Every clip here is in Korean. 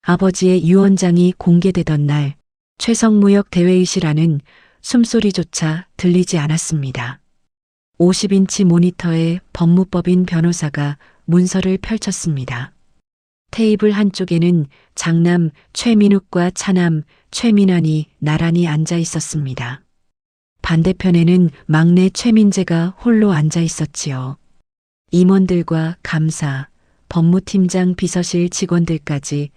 아버지의 유언장이 공개되던 날 최성무역 대회의실안은 숨소리조차 들리지 않았습니다. 50인치 모니터에 법무법인 변호사가 문서를 펼쳤습니다. 테이블 한쪽에는 장남 최민욱과 차남 최민환이 나란히 앉아 있었습니다. 반대편에는 막내 최민재가 홀로 앉아 있었지요. 임원들과 감사, 법무팀장 비서실 직원들까지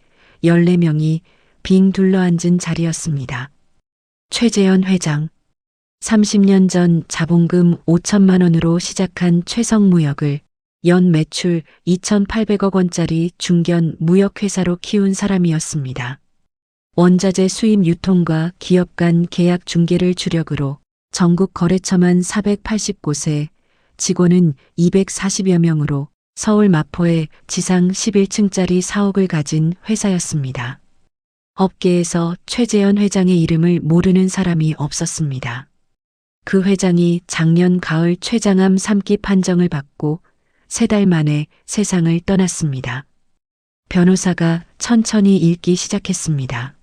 14명이 빙 둘러앉은 자리였습니다. 최재현 회장, 30년 전 자본금 5천만 원으로 시작한 최성무역을 연 매출 2,800억 원짜리 중견 무역회사로 키운 사람이었습니다. 원자재 수입 유통과 기업 간 계약 중개를 주력으로 전국 거래처만 480곳에 직원은 240여 명으로 서울 마포에 지상 11층짜리 사옥을 가진 회사였습니다. 업계에서 최재현 회장의 이름을 모르는 사람이 없었습니다. 그 회장이 작년 가을 췌장암 3기 판정을 받고 3달 만에 세상을 떠났습니다. 변호사가 천천히 읽기 시작했습니다.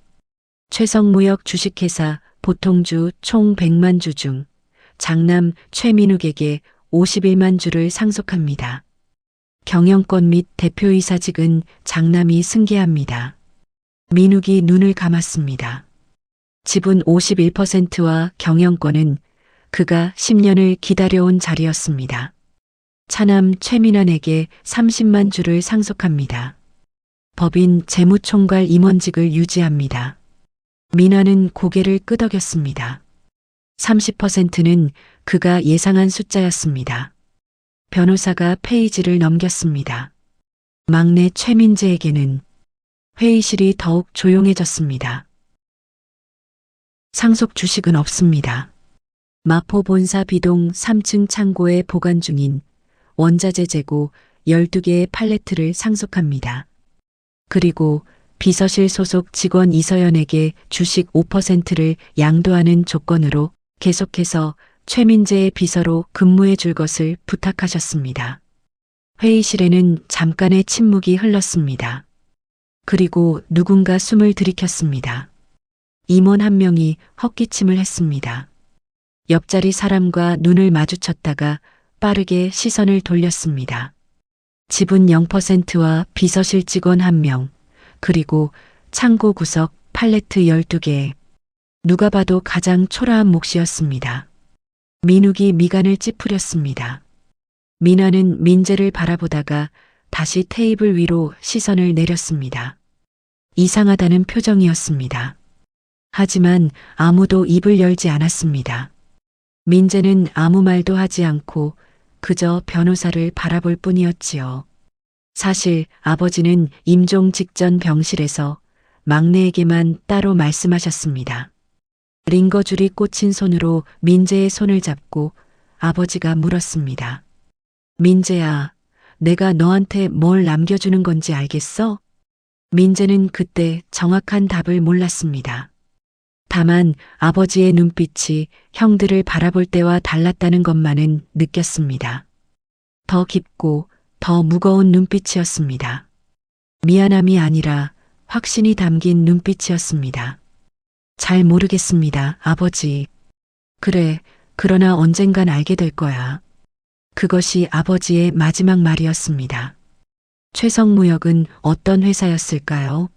최성무역 주식회사 보통주 총 100만 주 중 장남 최민욱에게 51만 주를 상속합니다. 경영권 및 대표이사직은 장남이 승계합니다. 민욱이 눈을 감았습니다. 지분 51%와 경영권은 그가 10년을 기다려온 자리였습니다. 차남 최민환에게 30만 주를 상속합니다. 법인 재무총괄 임원직을 유지합니다. 민환은 고개를 끄덕였습니다. 30%는 그가 예상한 숫자였습니다. 변호사가 페이지를 넘겼습니다. 막내 최민재에게는 회의실이 더욱 조용해졌습니다. 상속 주식은 없습니다. 마포 본사 B동 3층 창고에 보관 중인 원자재 재고 12개의 팔레트를 상속합니다. 그리고 비서실 소속 직원 이서연에게 주식 5%를 양도하는 조건으로 계속해서 최민재의 비서로 근무해 줄 것을 부탁하셨습니다. 회의실에는 잠깐의 침묵이 흘렀습니다. 그리고 누군가 숨을 들이켰습니다. 임원 한 명이 헛기침을 했습니다. 옆자리 사람과 눈을 마주쳤다가 빠르게 시선을 돌렸습니다. 지분 0%와 비서실 직원 1명, 그리고 창고 구석 팔레트 12개. 누가 봐도 가장 초라한 몫이었습니다. 민욱이 미간을 찌푸렸습니다. 민환은 민재를 바라보다가 다시 테이블 위로 시선을 내렸습니다. 이상하다는 표정이었습니다. 하지만 아무도 입을 열지 않았습니다. 민재는 아무 말도 하지 않고 그저 변호사를 바라볼 뿐이었지요. 사실 아버지는 임종 직전 병실에서 막내에게만 따로 말씀하셨습니다. 링거줄이 꽂힌 손으로 민재의 손을 잡고 아버지가 물었습니다. 민재야, 내가 너한테 뭘 남겨주는 건지 알겠어? 민재는 그때 정확한 답을 몰랐습니다. 다만 아버지의 눈빛이 형들을 바라볼 때와 달랐다는 것만은 느꼈습니다. 더 깊고 더 무거운 눈빛이었습니다. 미안함이 아니라 확신이 담긴 눈빛이었습니다. 잘 모르겠습니다, 아버지. 그래, 그러나 언젠간 알게 될 거야. 그것이 아버지의 마지막 말이었습니다. 최성무역은 어떤 회사였을까요?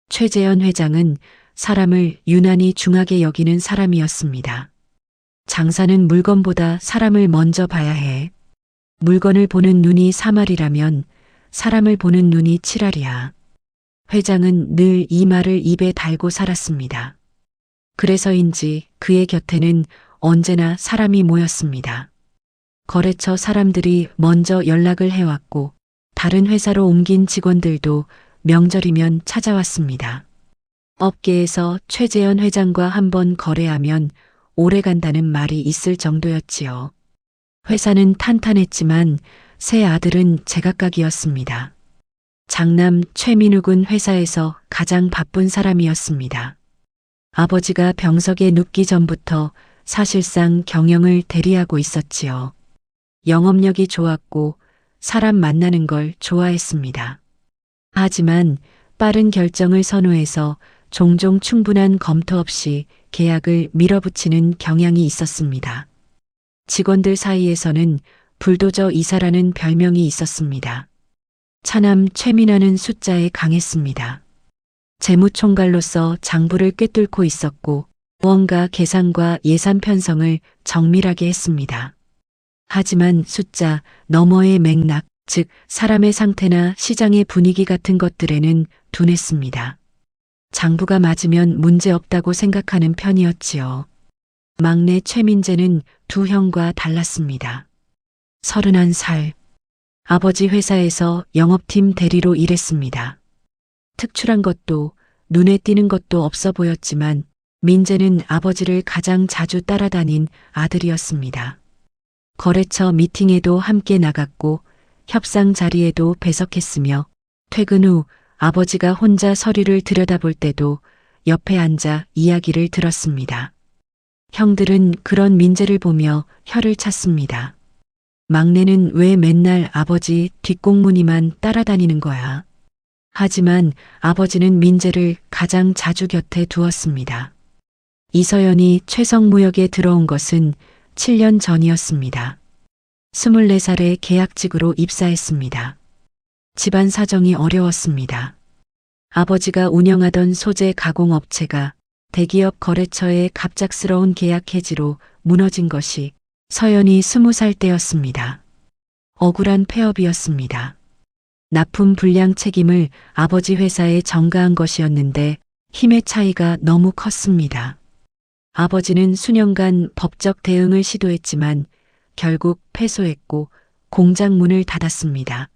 최재현 회장은 사람을 유난히 중하게 여기는 사람이었습니다. 장사는 물건보다 사람을 먼저 봐야 해. 물건을 보는 눈이 3알이라면 사람을 보는 눈이 7알이야. 회장은 늘 이 말을 입에 달고 살았습니다. 그래서인지 그의 곁에는 언제나 사람이 모였습니다. 거래처 사람들이 먼저 연락을 해왔고 다른 회사로 옮긴 직원들도 명절이면 찾아왔습니다. 업계에서 최재현 회장과 한번 거래하면 오래 간다는 말이 있을 정도였지요. 회사는 탄탄했지만 세 아들은 제각각이었습니다. 장남 최민욱은 회사에서 가장 바쁜 사람이었습니다. 아버지가 병석에 눕기 전부터 사실상 경영을 대리하고 있었지요. 영업력이 좋았고 사람 만나는 걸 좋아했습니다. 하지만 빠른 결정을 선호해서 종종 충분한 검토 없이 계약을 밀어붙이는 경향이 있었습니다. 직원들 사이에서는 불도저 이사라는 별명이 있었습니다. 차남 최민아는 숫자에 강했습니다. 재무총괄로서 장부를 꿰뚫고 있었고 무언가 계산과 예산 편성을 정밀하게 했습니다. 하지만 숫자 너머의 맥락, 즉 사람의 상태나 시장의 분위기 같은 것들에는 둔했습니다. 장부가 맞으면 문제없다고 생각하는 편이었지요. 막내 최민재는 두 형과 달랐습니다. 31살. 아버지 회사에서 영업팀 대리로 일했습니다. 특출한 것도 눈에 띄는 것도 없어 보였지만 민재는 아버지를 가장 자주 따라다닌 아들이었습니다. 거래처 미팅에도 함께 나갔고 협상 자리에도 배석했으며 퇴근 후 아버지가 혼자 서류를 들여다볼 때도 옆에 앉아 이야기를 들었습니다. 형들은 그런 민재를 보며 혀를 찼습니다. 막내는 왜 맨날 아버지 뒷공무니만 따라다니는 거야? 하지만 아버지는 민재를 가장 자주 곁에 두었습니다. 이서연이 최성무역에 들어온 것은 7년 전이었습니다. 24살에 계약직으로 입사했습니다. 집안 사정이 어려웠습니다. 아버지가 운영하던 소재 가공업체가 대기업 거래처의 갑작스러운 계약 해지로 무너진 것이 서연이 20살 때였습니다. 억울한 폐업이었습니다. 납품 불량 책임을 아버지 회사에 전가한 것이었는데 힘의 차이가 너무 컸습니다. 아버지는 수년간 법적 대응을 시도했지만 결국 패소했고 공장 문을 닫았습니다.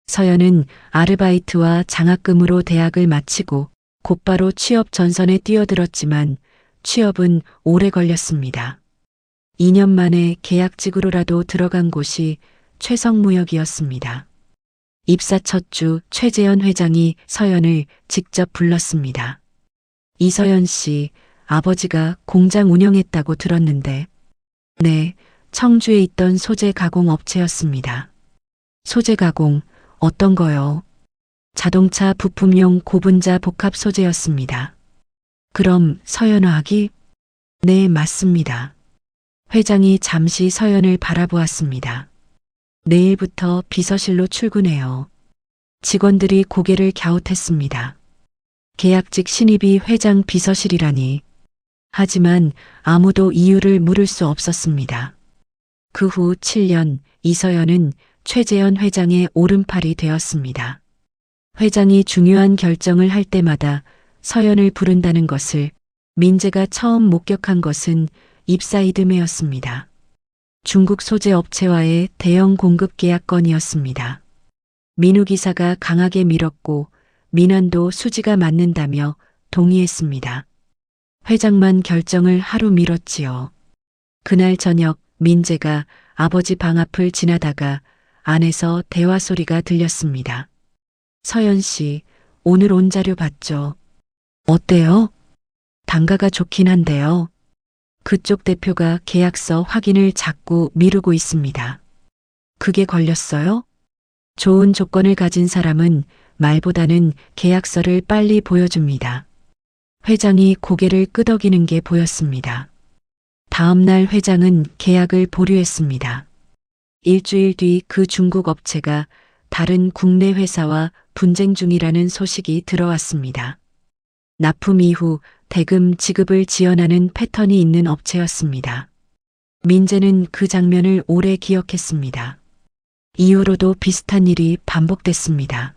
서연은 아르바이트와 장학금으로 대학을 마치고 곧바로 취업 전선에 뛰어들었지만 취업은 오래 걸렸습니다. 2년 만에 계약직으로라도 들어간 곳이 최성무역이었습니다. 입사 첫 주 최재현 회장이 서연을 직접 불렀습니다. 이서연 씨, 아버지가 공장 운영했다고 들었는데. 네, 청주에 있던 소재 가공 업체였습니다. 소재 가공, 어떤 거요? 자동차 부품용 고분자 복합 소재였습니다. 그럼 서연화학이? 네, 맞습니다. 회장이 잠시 서연을 바라보았습니다. 내일부터 비서실로 출근해요. 직원들이 고개를 갸웃했습니다. 계약직 신입이 회장 비서실이라니. 하지만 아무도 이유를 물을 수 없었습니다. 그 후 7년 이서연은 최재현 회장의 오른팔이 되었습니다. 회장이 중요한 결정을 할 때마다 서연을 부른다는 것을 민재가 처음 목격한 것은 입사 이듬해였습니다. 중국 소재 업체와의 대형 공급 계약 건이었습니다. 민우 기사가 강하게 밀었고 민환도 수지가 맞는다며 동의했습니다. 회장만 결정을 하루 미뤘지요. 그날 저녁 민재가 아버지 방 앞을 지나다가 안에서 대화 소리가 들렸습니다. 서연 씨, 오늘 온 자료 봤죠? 어때요? 단가가 좋긴 한데요. 그쪽 대표가 계약서 확인을 자꾸 미루고 있습니다. 그게 걸렸어요? 좋은 조건을 가진 사람은 말보다는 계약서를 빨리 보여줍니다. 회장이 고개를 끄덕이는 게 보였습니다. 다음 날 회장은 계약을 보류했습니다. 일주일 뒤 그 중국 업체가 다른 국내 회사와 분쟁 중이라는 소식이 들어왔습니다. 납품 이후 대금 지급을 지연하는 패턴이 있는 업체였습니다. 민재는 그 장면을 오래 기억했습니다. 이후로도 비슷한 일이 반복됐습니다.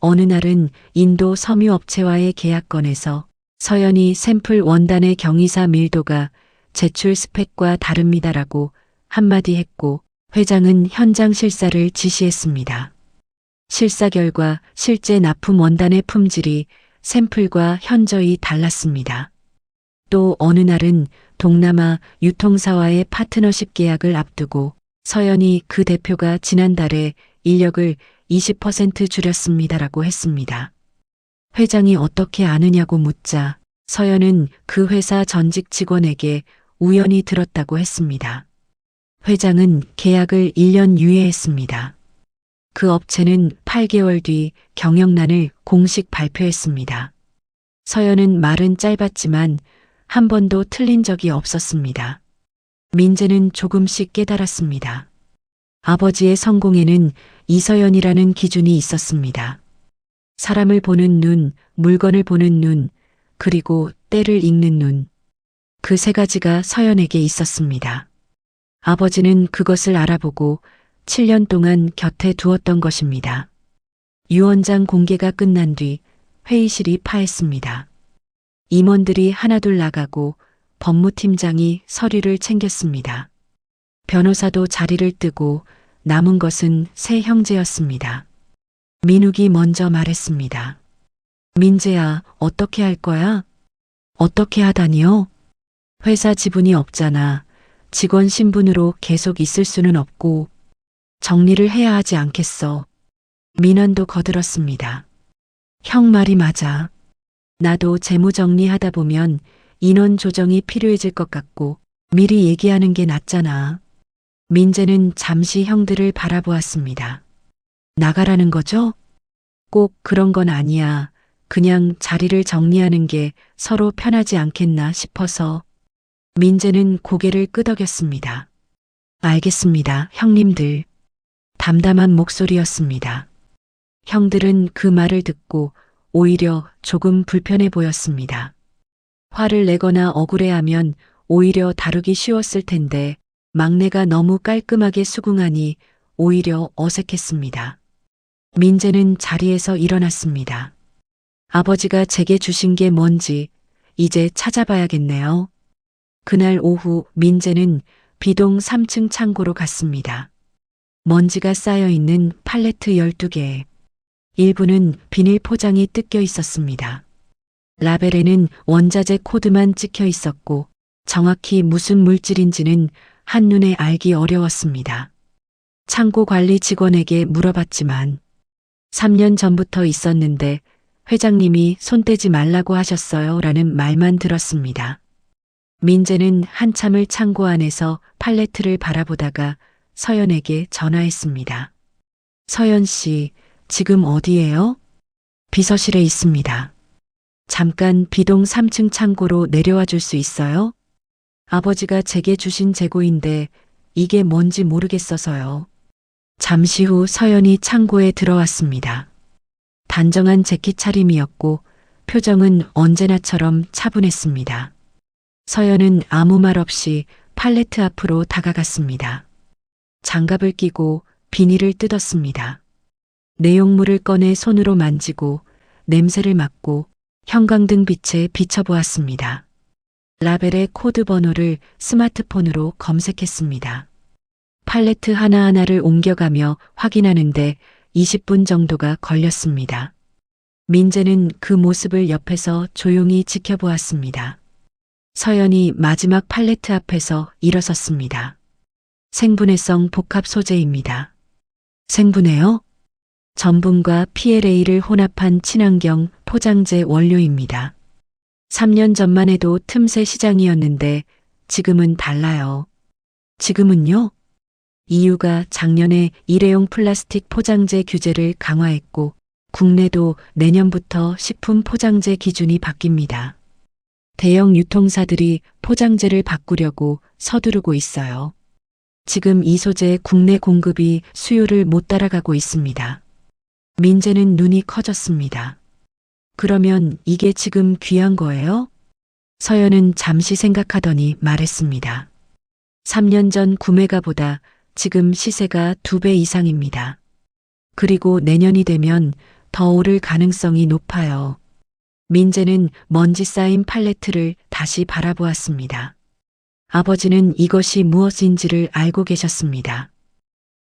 어느 날은 인도 섬유 업체와의 계약건에서 서연이 샘플 원단의 경이사 밀도가 제출 스펙과 다릅니다라고 한마디 했고 회장은 현장 실사를 지시했습니다. 실사 결과 실제 납품 원단의 품질이 샘플과 현저히 달랐습니다. 또 어느 날은 동남아 유통사와의 파트너십 계약을 앞두고 서연이 그 대표가 지난달에 인력을 20% 줄였습니다라고 했습니다. 회장이 어떻게 아느냐고 묻자 서연은 그 회사 전직 직원에게 우연히 들었다고 했습니다. 회장은 계약을 1년 유예했습니다. 그 업체는 8개월 뒤 경영난을 공식 발표했습니다. 서연은 말은 짧았지만 한 번도 틀린 적이 없었습니다. 민재는 조금씩 깨달았습니다. 아버지의 성공에는 이서연이라는 기준이 있었습니다. 사람을 보는 눈, 물건을 보는 눈, 그리고 때를 읽는 눈. 그 세 가지가 서연에게 있었습니다. 아버지는 그것을 알아보고 7년 동안 곁에 두었던 것입니다. 유언장 공개가 끝난 뒤 회의실이 파했습니다. 임원들이 하나둘 나가고 법무팀장이 서류를 챙겼습니다. 변호사도 자리를 뜨고 남은 것은 세 형제였습니다. 민욱이 먼저 말했습니다. 민재야, 어떻게 할 거야? 어떻게 하다니요? 회사 지분이 없잖아. 직원 신분으로 계속 있을 수는 없고 정리를 해야 하지 않겠어. 민환도 거들었습니다. 형 말이 맞아. 나도 재무 정리하다 보면 인원 조정이 필요해질 것 같고 미리 얘기하는 게 낫잖아. 민재는 잠시 형들을 바라보았습니다. 나가라는 거죠? 꼭 그런 건 아니야. 그냥 자리를 정리하는 게 서로 편하지 않겠나 싶어서. 민재는 고개를 끄덕였습니다. 알겠습니다, 형님들. 담담한 목소리였습니다. 형들은 그 말을 듣고 오히려 조금 불편해 보였습니다. 화를 내거나 억울해하면 오히려 다루기 쉬웠을 텐데 막내가 너무 깔끔하게 수긍하니 오히려 어색했습니다. 민재는 자리에서 일어났습니다. 아버지가 제게 주신 게 뭔지 이제 찾아봐야겠네요. 그날 오후 민재는 B동 3층 창고로 갔습니다. 먼지가 쌓여있는 팔레트 12개. 일부는 비닐 포장이 뜯겨 있었습니다. 라벨에는 원자재 코드만 찍혀 있었고 정확히 무슨 물질인지는 한눈에 알기 어려웠습니다. 창고 관리 직원에게 물어봤지만 3년 전부터 있었는데 회장님이 손 떼지 말라고 하셨어요 라는 말만 들었습니다. 민재는 한참을 창고 안에서 팔레트를 바라보다가 서연에게 전화했습니다. 서연 씨, 지금 어디예요? 비서실에 있습니다. 잠깐 B동 3층 창고로 내려와 줄 수 있어요? 아버지가 제게 주신 재고인데 이게 뭔지 모르겠어서요. 잠시 후 서연이 창고에 들어왔습니다. 단정한 재킷 차림이었고 표정은 언제나처럼 차분했습니다. 서연은 아무 말 없이 팔레트 앞으로 다가갔습니다. 장갑을 끼고 비닐을 뜯었습니다. 내용물을 꺼내 손으로 만지고 냄새를 맡고 형광등 빛에 비춰보았습니다. 라벨의 코드 번호를 스마트폰으로 검색했습니다. 팔레트 하나하나를 옮겨가며 확인하는데 20분 정도가 걸렸습니다. 민재는 그 모습을 옆에서 조용히 지켜보았습니다. 서연이 마지막 팔레트 앞에서 일어섰습니다. 생분해성 복합 소재입니다. 생분해요? 전분과 PLA를 혼합한 친환경 포장재 원료입니다. 3년 전만 해도 틈새 시장이었는데 지금은 달라요. 지금은요? EU가 작년에 일회용 플라스틱 포장재 규제를 강화했고 국내도 내년부터 식품 포장재 기준이 바뀝니다. 대형 유통사들이 포장재를 바꾸려고 서두르고 있어요. 지금 이 소재 국내 공급이 수요를 못 따라가고 있습니다. 민재는 눈이 커졌습니다. 그러면 이게 지금 귀한 거예요? 서연은 잠시 생각하더니 말했습니다. 3년 전 구매가보다 지금 시세가 2배 이상입니다. 그리고 내년이 되면 더 오를 가능성이 높아요. 민재는 먼지 쌓인 팔레트를 다시 바라보았습니다. 아버지는 이것이 무엇인지를 알고 계셨습니다.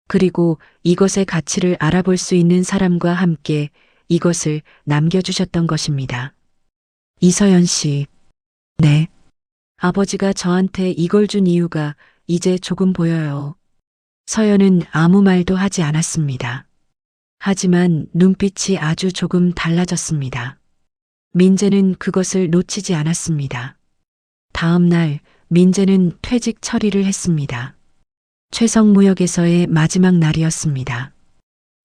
그리고 이것의 가치를 알아볼 수 있는 사람과 함께 이것을 남겨주셨던 것입니다. 이서연 씨. 네. 아버지가 저한테 이걸 준 이유가 이제 조금 보여요. 서연은 아무 말도 하지 않았습니다. 하지만 눈빛이 아주 조금 달라졌습니다. 민재는 그것을 놓치지 않았습니다. 다음 날 민재는 퇴직 처리를 했습니다. 최성무역에서의 마지막 날이었습니다.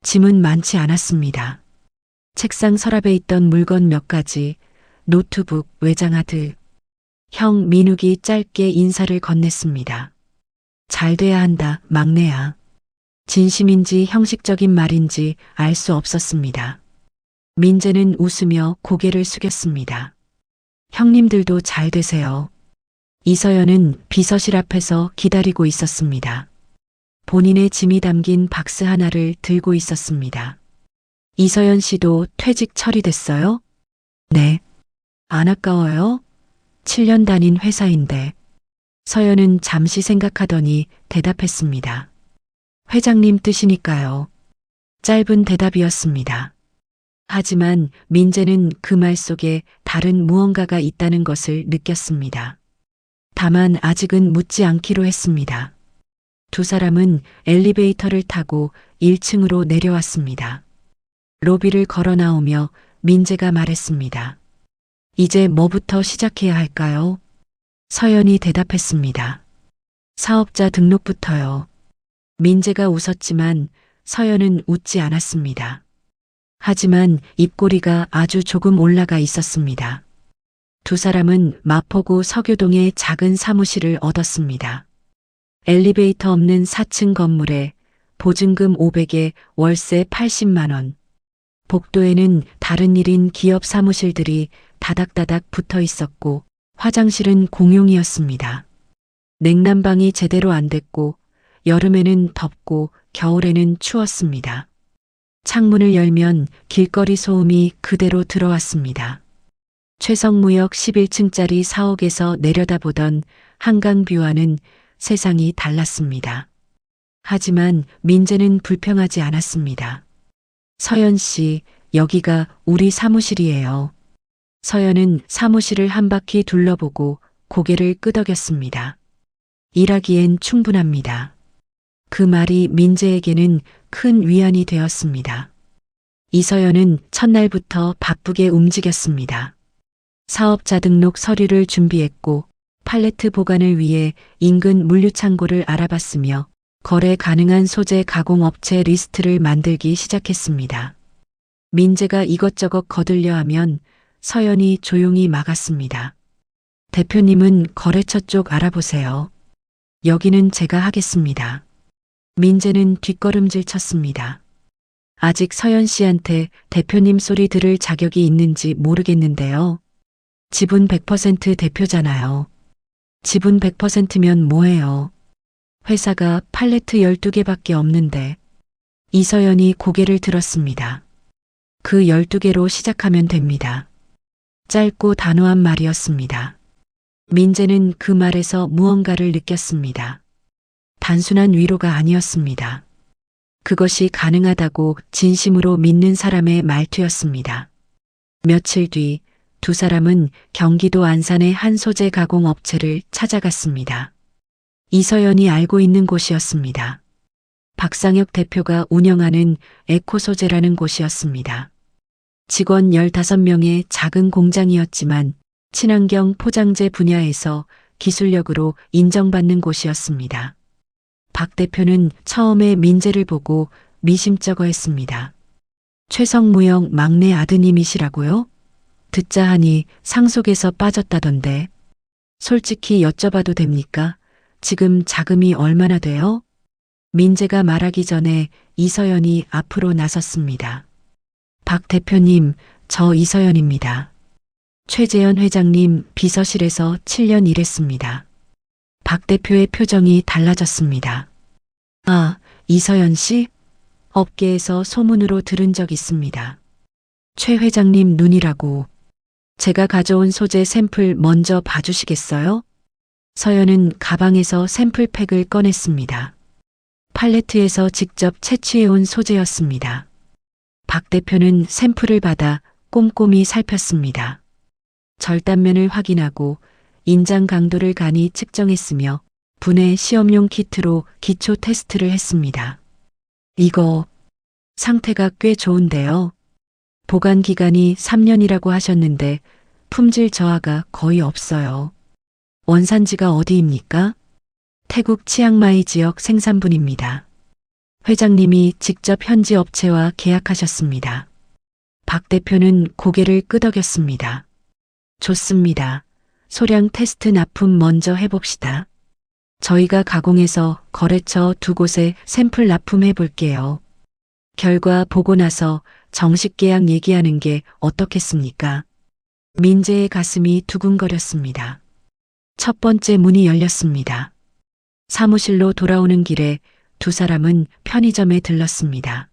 짐은 많지 않았습니다. 책상 서랍에 있던 물건 몇 가지, 노트북, 외장하드. 형 민욱이 짧게 인사를 건넸습니다. 잘 돼야 한다, 막내야. 진심인지 형식적인 말인지 알 수 없었습니다. 민재는 웃으며 고개를 숙였습니다. 형님들도 잘 되세요. 이서연은 비서실 앞에서 기다리고 있었습니다. 본인의 짐이 담긴 박스 하나를 들고 있었습니다. 이서연 씨도 퇴직 처리됐어요? 네. 안 아까워요? 7년 다닌 회사인데. 서연은 잠시 생각하더니 대답했습니다. 회장님 뜻이니까요. 짧은 대답이었습니다. 하지만 민재는 그 말 속에 다른 무언가가 있다는 것을 느꼈습니다. 다만 아직은 묻지 않기로 했습니다. 두 사람은 엘리베이터를 타고 1층으로 내려왔습니다. 로비를 걸어 나오며 민재가 말했습니다. 이제 뭐부터 시작해야 할까요? 서연이 대답했습니다. 사업자 등록부터요. 민재가 웃었지만 서연은 웃지 않았습니다. 하지만 입꼬리가 아주 조금 올라가 있었습니다. 두 사람은 마포구 서교동의 작은 사무실을 얻었습니다. 엘리베이터 없는 4층 건물에 보증금 500에 월세 80만 원. 복도에는 다른 일인 기업 사무실들이 다닥다닥 붙어 있었고 화장실은 공용이었습니다. 냉난방이 제대로 안 됐고 여름에는 덥고 겨울에는 추웠습니다. 창문을 열면 길거리 소음이 그대로 들어왔습니다. 최성무역 11층짜리 사옥에서 내려다보던 한강뷰와는 세상이 달랐습니다. 하지만 민재는 불평하지 않았습니다. 서연 씨, 여기가 우리 사무실이에요. 서연은 사무실을 한 바퀴 둘러보고 고개를 끄덕였습니다. 일하기엔 충분합니다. 그 말이 민재에게는 큰 위안이 되었습니다. 이서연은 첫날부터 바쁘게 움직였습니다. 사업자 등록 서류를 준비했고 팔레트 보관을 위해 인근 물류창고를 알아봤으며 거래 가능한 소재 가공업체 리스트를 만들기 시작했습니다. 민재가 이것저것 거들려 하면 서연이 조용히 막았습니다. 대표님은 거래처 쪽 알아보세요. 여기는 제가 하겠습니다. 민재는 뒷걸음질 쳤습니다. 아직 서연 씨한테 대표님 소리 들을 자격이 있는지 모르겠는데요. 지분 100% 대표잖아요. 지분 100%면 뭐해요? 회사가 팔레트 12개밖에 없는데. 이서연이 고개를 들었습니다. 그 12개로 시작하면 됩니다. 짧고 단호한 말이었습니다. 민재는 그 말에서 무언가를 느꼈습니다. 단순한 위로가 아니었습니다. 그것이 가능하다고 진심으로 믿는 사람의 말투였습니다. 며칠 뒤 두 사람은 경기도 안산의 한 소재 가공 업체를 찾아갔습니다. 이서연이 알고 있는 곳이었습니다. 박상혁 대표가 운영하는 에코소재라는 곳이었습니다. 직원 15명의 작은 공장이었지만 친환경 포장재 분야에서 기술력으로 인정받는 곳이었습니다. 박 대표는 처음에 민재를 보고 미심쩍어했습니다. 최성무영 막내 아드님이시라고요? 듣자 하니 상속에서 빠졌다던데. 솔직히 여쭤봐도 됩니까? 지금 자금이 얼마나 돼요? 민재가 말하기 전에 이서연이 앞으로 나섰습니다. 박 대표님, 저 이서연입니다. 최재현 회장님 비서실에서 7년 일했습니다. 박 대표의 표정이 달라졌습니다. 아, 이서연 씨? 업계에서 소문으로 들은 적 있습니다. 최 회장님 눈이라고. 제가 가져온 소재 샘플 먼저 봐주시겠어요? 서연은 가방에서 샘플팩을 꺼냈습니다. 팔레트에서 직접 채취해온 소재였습니다. 박 대표는 샘플을 받아 꼼꼼히 살폈습니다. 절단면을 확인하고 인장 강도를 간이 측정했으며 분해 시험용 키트로 기초 테스트를 했습니다. 이거 상태가 꽤 좋은데요. 보관 기간이 3년이라고 하셨는데 품질 저하가 거의 없어요. 원산지가 어디입니까? 태국 치앙마이 지역 생산분입니다. 회장님이 직접 현지 업체와 계약하셨습니다. 박 대표는 고개를 끄덕였습니다. 좋습니다. 소량 테스트 납품 먼저 해봅시다. 저희가 가공해서 거래처 2곳에 샘플 납품해 볼게요. 결과 보고 나서 정식 계약 얘기하는 게 어떻겠습니까? 민재의 가슴이 두근거렸습니다. 첫 번째 문이 열렸습니다. 사무실로 돌아오는 길에 두 사람은 편의점에 들렀습니다.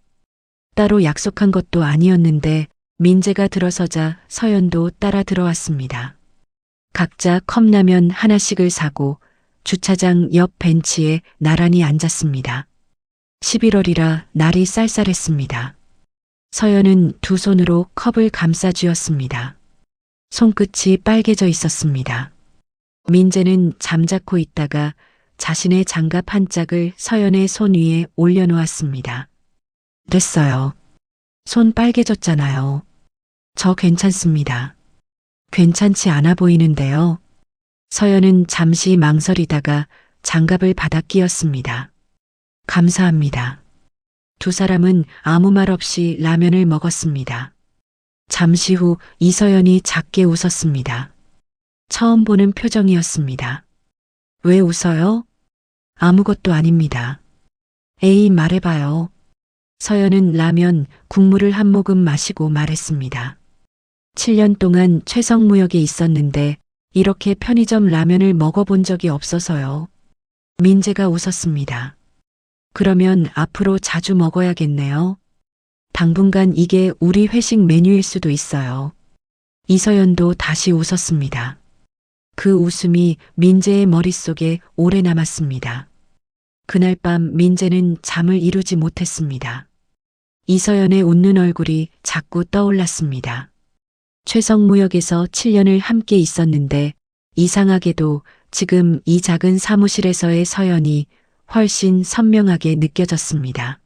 따로 약속한 것도 아니었는데 민재가 들어서자 서연도 따라 들어왔습니다. 각자 컵라면 하나씩을 사고 주차장 옆 벤치에 나란히 앉았습니다. 11월이라 날이 쌀쌀했습니다. 서연은 두 손으로 컵을 감싸 쥐었습니다. 손끝이 빨개져 있었습니다. 민재는 잠자코 있다가 자신의 장갑 한 짝을 서연의 손 위에 올려놓았습니다. 됐어요. 손 빨개졌잖아요. 저 괜찮습니다. 괜찮지 않아 보이는데요. 서연은 잠시 망설이다가 장갑을 받아 끼웠습니다. 감사합니다. 두 사람은 아무 말 없이 라면을 먹었습니다. 잠시 후 이서연이 작게 웃었습니다. 처음 보는 표정이었습니다. 왜 웃어요? 아무것도 아닙니다. 에이, 말해봐요. 서연은 라면, 국물을 한 모금 마시고 말했습니다. 7년 동안 최성무역에 있었는데 이렇게 편의점 라면을 먹어본 적이 없어서요. 민재가 웃었습니다. 그러면 앞으로 자주 먹어야겠네요. 당분간 이게 우리 회식 메뉴일 수도 있어요. 이서연도 다시 웃었습니다. 그 웃음이 민재의 머릿속에 오래 남았습니다. 그날 밤 민재는 잠을 이루지 못했습니다. 이서연의 웃는 얼굴이 자꾸 떠올랐습니다. 최성무역에서 7년을 함께 있었는데 이상하게도 지금 이 작은 사무실에서의 서연이 훨씬 선명하게 느껴졌습니다.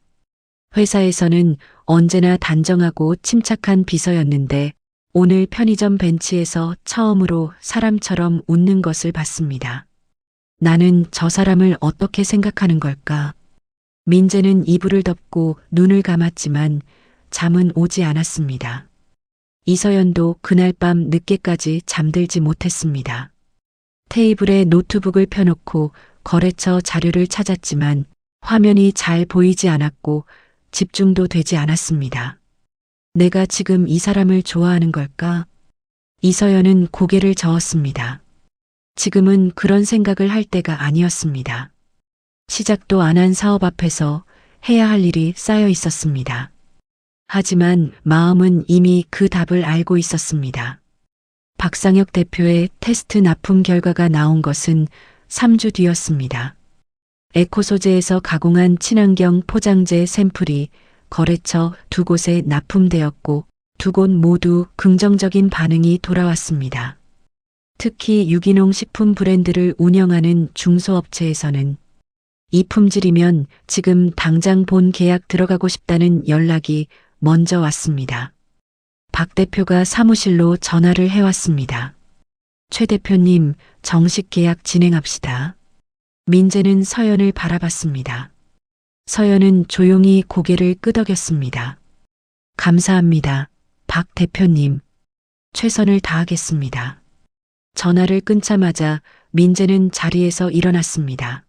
회사에서는 언제나 단정하고 침착한 비서였는데 오늘 편의점 벤치에서 처음으로 사람처럼 웃는 것을 봤습니다. 나는 저 사람을 어떻게 생각하는 걸까? 민재는 이불을 덮고 눈을 감았지만 잠은 오지 않았습니다. 이서연도 그날 밤 늦게까지 잠들지 못했습니다. 테이블에 노트북을 펴놓고 거래처 자료를 찾았지만 화면이 잘 보이지 않았고 집중도 되지 않았습니다. 내가 지금 이 사람을 좋아하는 걸까? 이서연은 고개를 저었습니다. 지금은 그런 생각을 할 때가 아니었습니다. 시작도 안 한 사업 앞에서 해야 할 일이 쌓여 있었습니다. 하지만 마음은 이미 그 답을 알고 있었습니다. 박상혁 대표의 테스트 납품 결과가 나온 것은 3주 뒤였습니다. 에코 소재에서 가공한 친환경 포장재 샘플이 거래처 2곳에 납품되었고 2곳 모두 긍정적인 반응이 돌아왔습니다. 특히 유기농 식품 브랜드를 운영하는 중소업체에서는 이 품질이면 지금 당장 본 계약 들어가고 싶다는 연락이 먼저 왔습니다. 박 대표가 사무실로 전화를 해왔습니다. 최 대표님, 정식 계약 진행합시다. 민재는 서연을 바라봤습니다. 서연은 조용히 고개를 끄덕였습니다. 감사합니다. 박 대표님. 최선을 다하겠습니다. 전화를 끊자마자 민재는 자리에서 일어났습니다.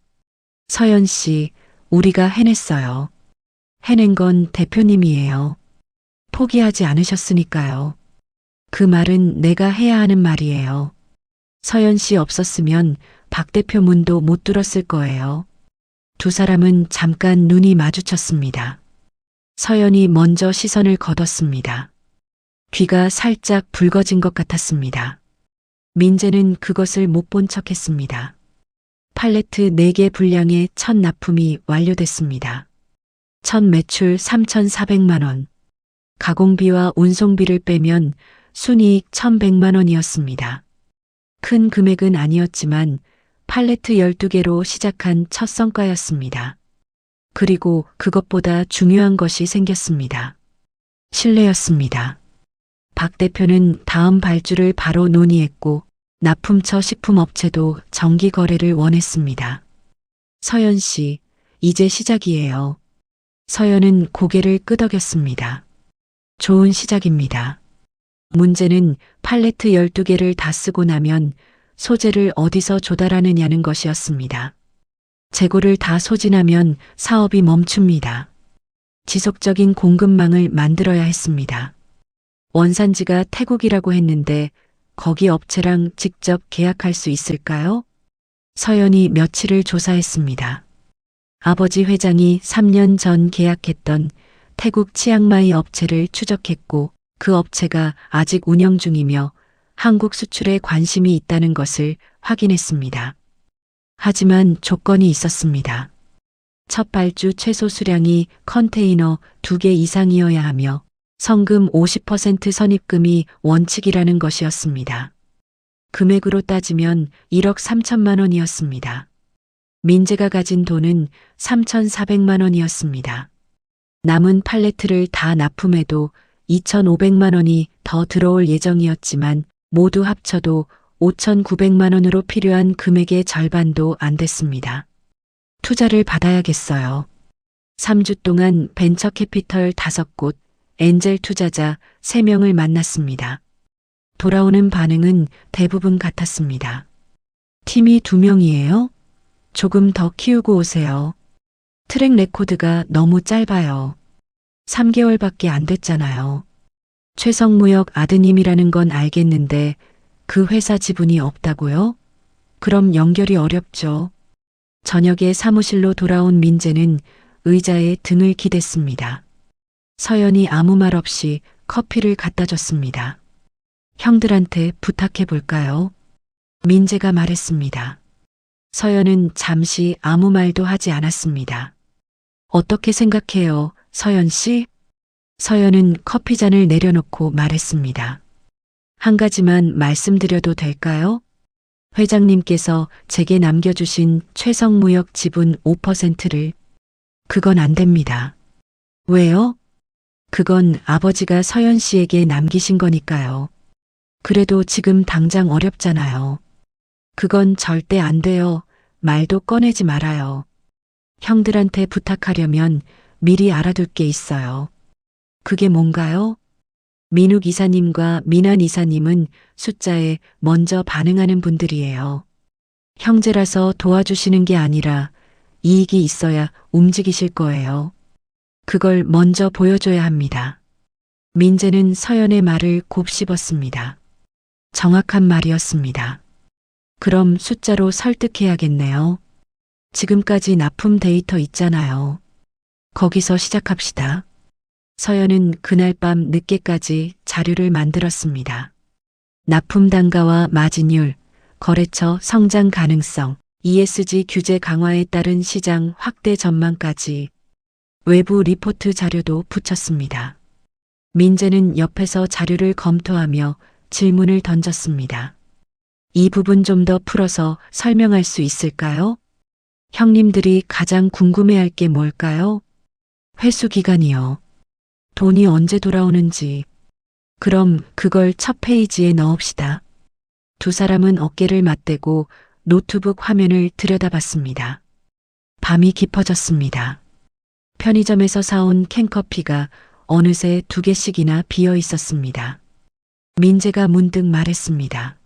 서연 씨, 우리가 해냈어요. 해낸 건 대표님이에요. 포기하지 않으셨으니까요. 그 말은 내가 해야 하는 말이에요. 서연 씨 없었으면 박 대표 문도 못 뚫었을 거예요. 두 사람은 잠깐 눈이 마주쳤습니다. 서연이 먼저 시선을 거뒀습니다. 귀가 살짝 붉어진 것 같았습니다. 민재는 그것을 못 본 척했습니다. 팔레트 4개 분량의 첫 납품이 완료됐습니다. 첫 매출 3,400만 원. 가공비와 운송비를 빼면 순이익 1,100만 원이었습니다. 큰 금액은 아니었지만 팔레트 12개로 시작한 첫 성과였습니다. 그리고 그것보다 중요한 것이 생겼습니다. 신뢰였습니다. 박 대표는 다음 발주를 바로 논의했고 납품처 식품업체도 정기 거래를 원했습니다. 서연 씨, 이제 시작이에요. 서연은 고개를 끄덕였습니다. 좋은 시작입니다. 문제는 팔레트 12개를 다 쓰고 나면 소재를 어디서 조달하느냐는 것이었습니다. 재고를 다 소진하면 사업이 멈춥니다. 지속적인 공급망을 만들어야 했습니다. 원산지가 태국이라고 했는데 거기 업체랑 직접 계약할 수 있을까요? 서연이 며칠을 조사했습니다. 아버지 회장이 3년 전 계약했던 태국 치앙마이 업체를 추적했고 그 업체가 아직 운영 중이며 한국 수출에 관심이 있다는 것을 확인했습니다. 하지만 조건이 있었습니다. 첫 발주 최소 수량이 컨테이너 2개 이상이어야 하며 성금 50% 선입금이 원칙이라는 것이었습니다. 금액으로 따지면 1억 3천만 원이었습니다. 민재가 가진 돈은 3,400만 원이었습니다. 남은 팔레트를 다 납품해도 2,500만 원이 더 들어올 예정이었지만 모두 합쳐도 5,900만 원으로 필요한 금액의 절반도 안 됐습니다. 투자를 받아야겠어요. 3주 동안 벤처 캐피털 5곳, 엔젤 투자자 3명을 만났습니다. 돌아오는 반응은 대부분 같았습니다. 팀이 2명이에요? 조금 더 키우고 오세요. 트랙 레코드가 너무 짧아요. 3개월밖에 안 됐잖아요. 최성무역 아드님이라는 건 알겠는데 그 회사 지분이 없다고요? 그럼 연결이 어렵죠. 저녁에 사무실로 돌아온 민재는 의자에 등을 기댔습니다. 서연이 아무 말 없이 커피를 갖다 줬습니다. 형들한테 부탁해 볼까요? 민재가 말했습니다. 서연은 잠시 아무 말도 하지 않았습니다. 어떻게 생각해요, 서연 씨? 서연은 커피잔을 내려놓고 말했습니다. 한 가지만 말씀드려도 될까요? 회장님께서 제게 남겨주신 최성무역 지분 5%를. 그건 안 됩니다. 왜요? 그건 아버지가 서연 씨에게 남기신 거니까요. 그래도 지금 당장 어렵잖아요. 그건 절대 안 돼요. 말도 꺼내지 말아요. 형들한테 부탁하려면 미리 알아둘 게 있어요. 그게 뭔가요? 민욱 이사님과 민한 이사님은 숫자에 먼저 반응하는 분들이에요. 형제라서 도와주시는 게 아니라 이익이 있어야 움직이실 거예요. 그걸 먼저 보여줘야 합니다. 민재는 서연의 말을 곱씹었습니다. 정확한 말이었습니다. 그럼 숫자로 설득해야겠네요. 지금까지 납품 데이터 있잖아요. 거기서 시작합시다. 서연은 그날 밤 늦게까지 자료를 만들었습니다. 납품 단가와 마진율, 거래처 성장 가능성, ESG 규제 강화에 따른 시장 확대 전망까지 외부 리포트 자료도 붙였습니다. 민재는 옆에서 자료를 검토하며 질문을 던졌습니다. 이 부분 좀 더 풀어서 설명할 수 있을까요? 형님들이 가장 궁금해할 게 뭘까요? 회수 기간이요. 돈이 언제 돌아오는지. 그럼 그걸 첫 페이지에 넣읍시다. 두 사람은 어깨를 맞대고 노트북 화면을 들여다봤습니다. 밤이 깊어졌습니다. 편의점에서 사온 캔커피가 어느새 2개씩이나 비어 있었습니다. 민재가 문득 말했습니다.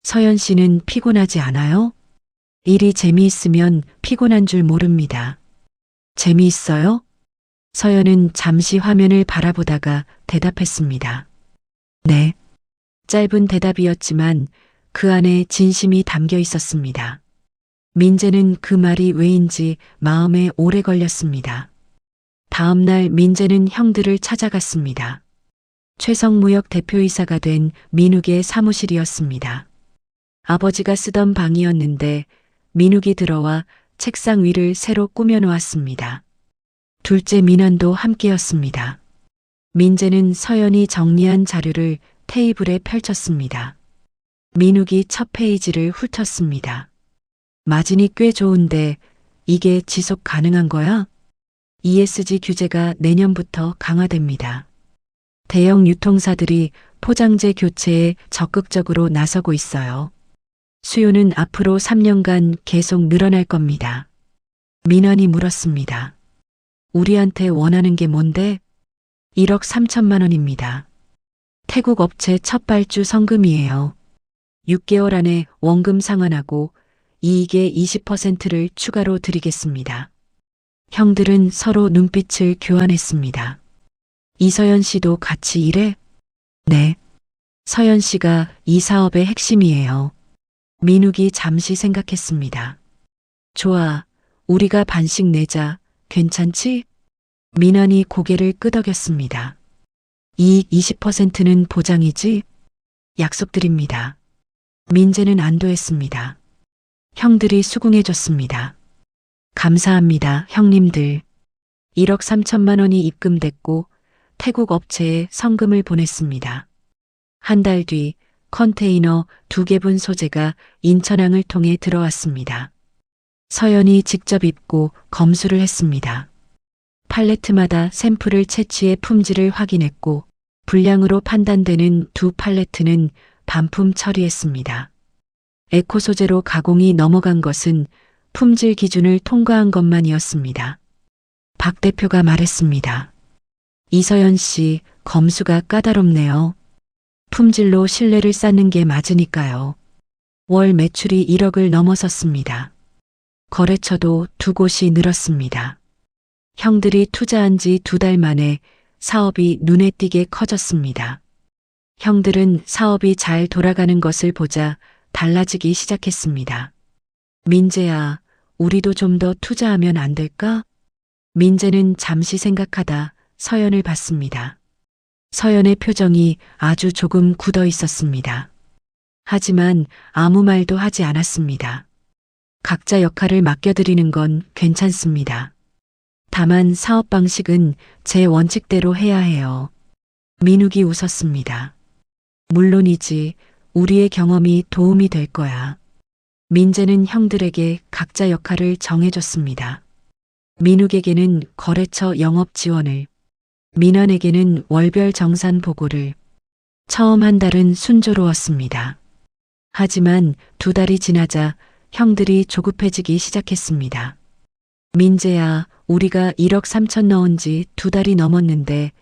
서연 씨는 피곤하지 않아요? 일이 재미있으면 피곤한 줄 모릅니다. 재미있어요? 서연은 잠시 화면을 바라보다가 대답했습니다. 네. 짧은 대답이었지만 그 안에 진심이 담겨 있었습니다. 민재는 그 말이 왜인지 마음에 오래 걸렸습니다. 다음 날 민재는 형들을 찾아갔습니다. 최성무역 대표이사가 된 민욱의 사무실이었습니다. 아버지가 쓰던 방이었는데 민욱이 들어와 책상 위를 새로 꾸며놓았습니다. 둘째 민환도 함께였습니다. 민재는 서연이 정리한 자료를 테이블에 펼쳤습니다. 민욱이 첫 페이지를 훑었습니다. 마진이 꽤 좋은데 이게 지속 가능한 거야? ESG 규제가 내년부터 강화됩니다. 대형 유통사들이 포장재 교체에 적극적으로 나서고 있어요. 수요는 앞으로 3년간 계속 늘어날 겁니다. 민환이 물었습니다. 우리한테 원하는 게 뭔데? 1억 3천만 원입니다. 태국 업체 첫 발주 성금이에요. 6개월 안에 원금 상환하고 이익의 20%를 추가로 드리겠습니다. 형들은 서로 눈빛을 교환했습니다. 이서연 씨도 같이 일해? 네. 서연 씨가 이 사업의 핵심이에요. 민욱이 잠시 생각했습니다. 좋아. 우리가 반씩 내자. 괜찮지? 민환이 고개를 끄덕였습니다. 이익 20%는 보장이지? 약속드립니다. 민재는 안도했습니다. 형들이 수긍해줬습니다. 감사합니다, 형님들. 1억 3천만 원이 입금됐고 태국 업체에 성금을 보냈습니다. 한 달 뒤 컨테이너 2개분 소재가 인천항을 통해 들어왔습니다. 서연이 직접 입고 검수를 했습니다. 팔레트마다 샘플을 채취해 품질을 확인했고 불량으로 판단되는 2팔레트는 반품 처리했습니다. 에코 소재로 가공이 넘어간 것은 품질 기준을 통과한 것만이었습니다. 박 대표가 말했습니다. 이서연 씨, 검수가 까다롭네요. 품질로 신뢰를 쌓는 게 맞으니까요. 월 매출이 1억을 넘어섰습니다. 거래처도 2곳이 늘었습니다. 형들이 투자한 지 2달 만에 사업이 눈에 띄게 커졌습니다. 형들은 사업이 잘 돌아가는 것을 보자 달라지기 시작했습니다. 민재야, 우리도 좀 더 투자하면 안 될까? 민재는 잠시 생각하다 서연을 봤습니다. 서연의 표정이 아주 조금 굳어 있었습니다. 하지만 아무 말도 하지 않았습니다. 각자 역할을 맡겨드리는 건 괜찮습니다. 다만 사업 방식은 제 원칙대로 해야 해요. 민욱이 웃었습니다. 물론이지, 우리의 경험이 도움이 될 거야. 민재는 형들에게 각자 역할을 정해줬습니다. 민욱에게는 거래처 영업 지원을, 민환에게는 월별 정산 보고를. 처음 한 달은 순조로웠습니다. 하지만 2달이 지나자 형들이 조급해지기 시작했습니다. 민재야, 우리가 1억 3천 넣은 지 2달이 넘었는데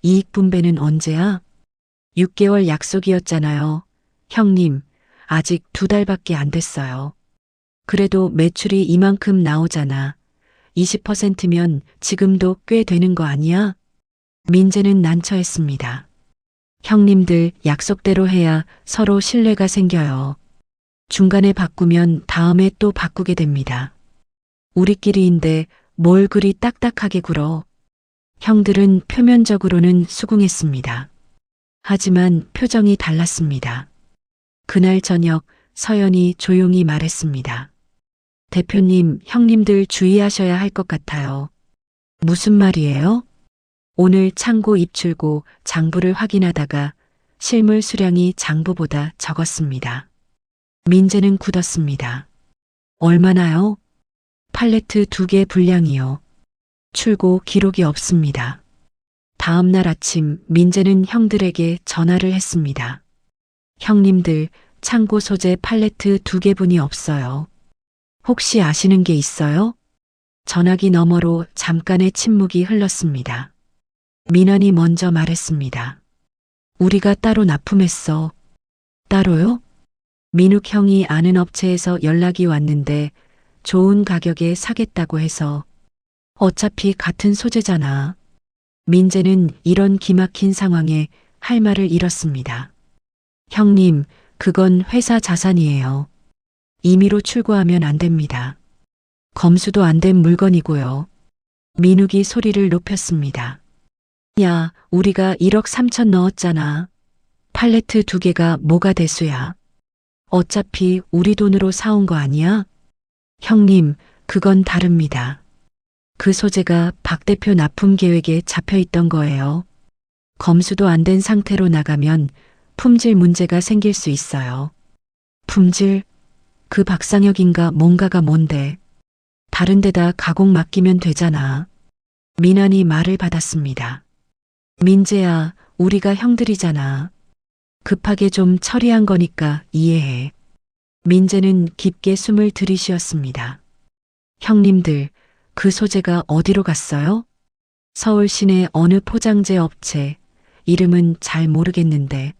이익 분배는 언제야? 6개월 약속이었잖아요. 형님, 아직 2달밖에 안 됐어요. 그래도 매출이 이만큼 나오잖아. 20%면 지금도 꽤 되는 거 아니야? 민재는 난처했습니다. 형님들 약속대로 해야 서로 신뢰가 생겨요. 중간에 바꾸면 다음에 또 바꾸게 됩니다. 우리끼리인데 뭘 그리 딱딱하게 굴어. 형들은 표면적으로는 수긍했습니다. 하지만 표정이 달랐습니다. 그날 저녁 서연이 조용히 말했습니다. 대표님, 형님들 주의하셔야 할 것 같아요. 무슨 말이에요? 오늘 창고 입출고 장부를 확인하다가 실물 수량이 장부보다 적었습니다. 민재는 굳었습니다. 얼마나요? 팔레트 2개 분량이요. 출고 기록이 없습니다. 다음 날 아침 민재는 형들에게 전화를 했습니다. 형님들, 창고 소재 팔레트 2개분이 없어요. 혹시 아시는 게 있어요? 전화기 너머로 잠깐의 침묵이 흘렀습니다. 민환이 먼저 말했습니다. 우리가 따로 납품했어. 따로요? 민욱 형이 아는 업체에서 연락이 왔는데 좋은 가격에 사겠다고 해서. 어차피 같은 소재잖아. 민재는 이런 기막힌 상황에 할 말을 잃었습니다. 형님, 그건 회사 자산이에요. 임의로 출고하면 안 됩니다. 검수도 안 된 물건이고요. 민욱이 소리를 높였습니다. 야, 우리가 1억 3천 넣었잖아. 팔레트 2개가 뭐가 대수야. 어차피 우리 돈으로 사온 거 아니야? 형님, 그건 다릅니다. 그 소재가 박 대표 납품 계획에 잡혀 있던 거예요. 검수도 안 된 상태로 나가면 품질 문제가 생길 수 있어요. 품질? 그 박상혁인가 뭔가가 뭔데? 다른 데다 가공 맡기면 되잖아. 민환이 말을 받았습니다. 민재야, 우리가 형들이잖아. 급하게 좀 처리한 거니까 이해해. 민재는 깊게 숨을 들이쉬었습니다. 형님들, 그 소재가 어디로 갔어요? 서울 시내 어느 포장재 업체, 이름은 잘 모르겠는데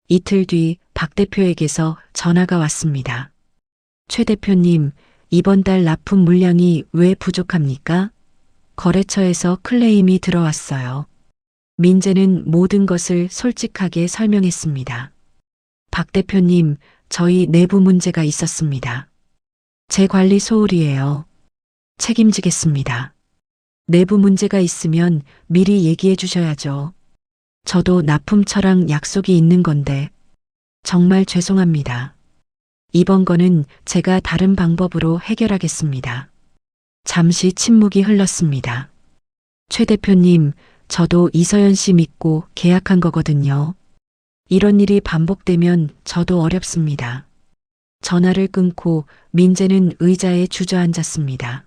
이틀 뒤 박 대표에게서 전화가 왔습니다. 최 대표님, 이번 달 납품 물량이 왜 부족합니까? 거래처에서 클레임이 들어왔어요. 민재는 모든 것을 솔직하게 설명했습니다. 박 대표님, 저희 내부 문제가 있었습니다. 제 관리 소홀이에요. 책임지겠습니다. 내부 문제가 있으면 미리 얘기해 주셔야죠. 저도 납품처랑 약속이 있는 건데 정말 죄송합니다. 이번 거는 제가 다른 방법으로 해결하겠습니다. 잠시 침묵이 흘렀습니다. 최 대표님, 저도 이서연 씨 믿고 계약한 거거든요. 이런 일이 반복되면 저도 어렵습니다. 전화를 끊고 민재는 의자에 주저앉았습니다.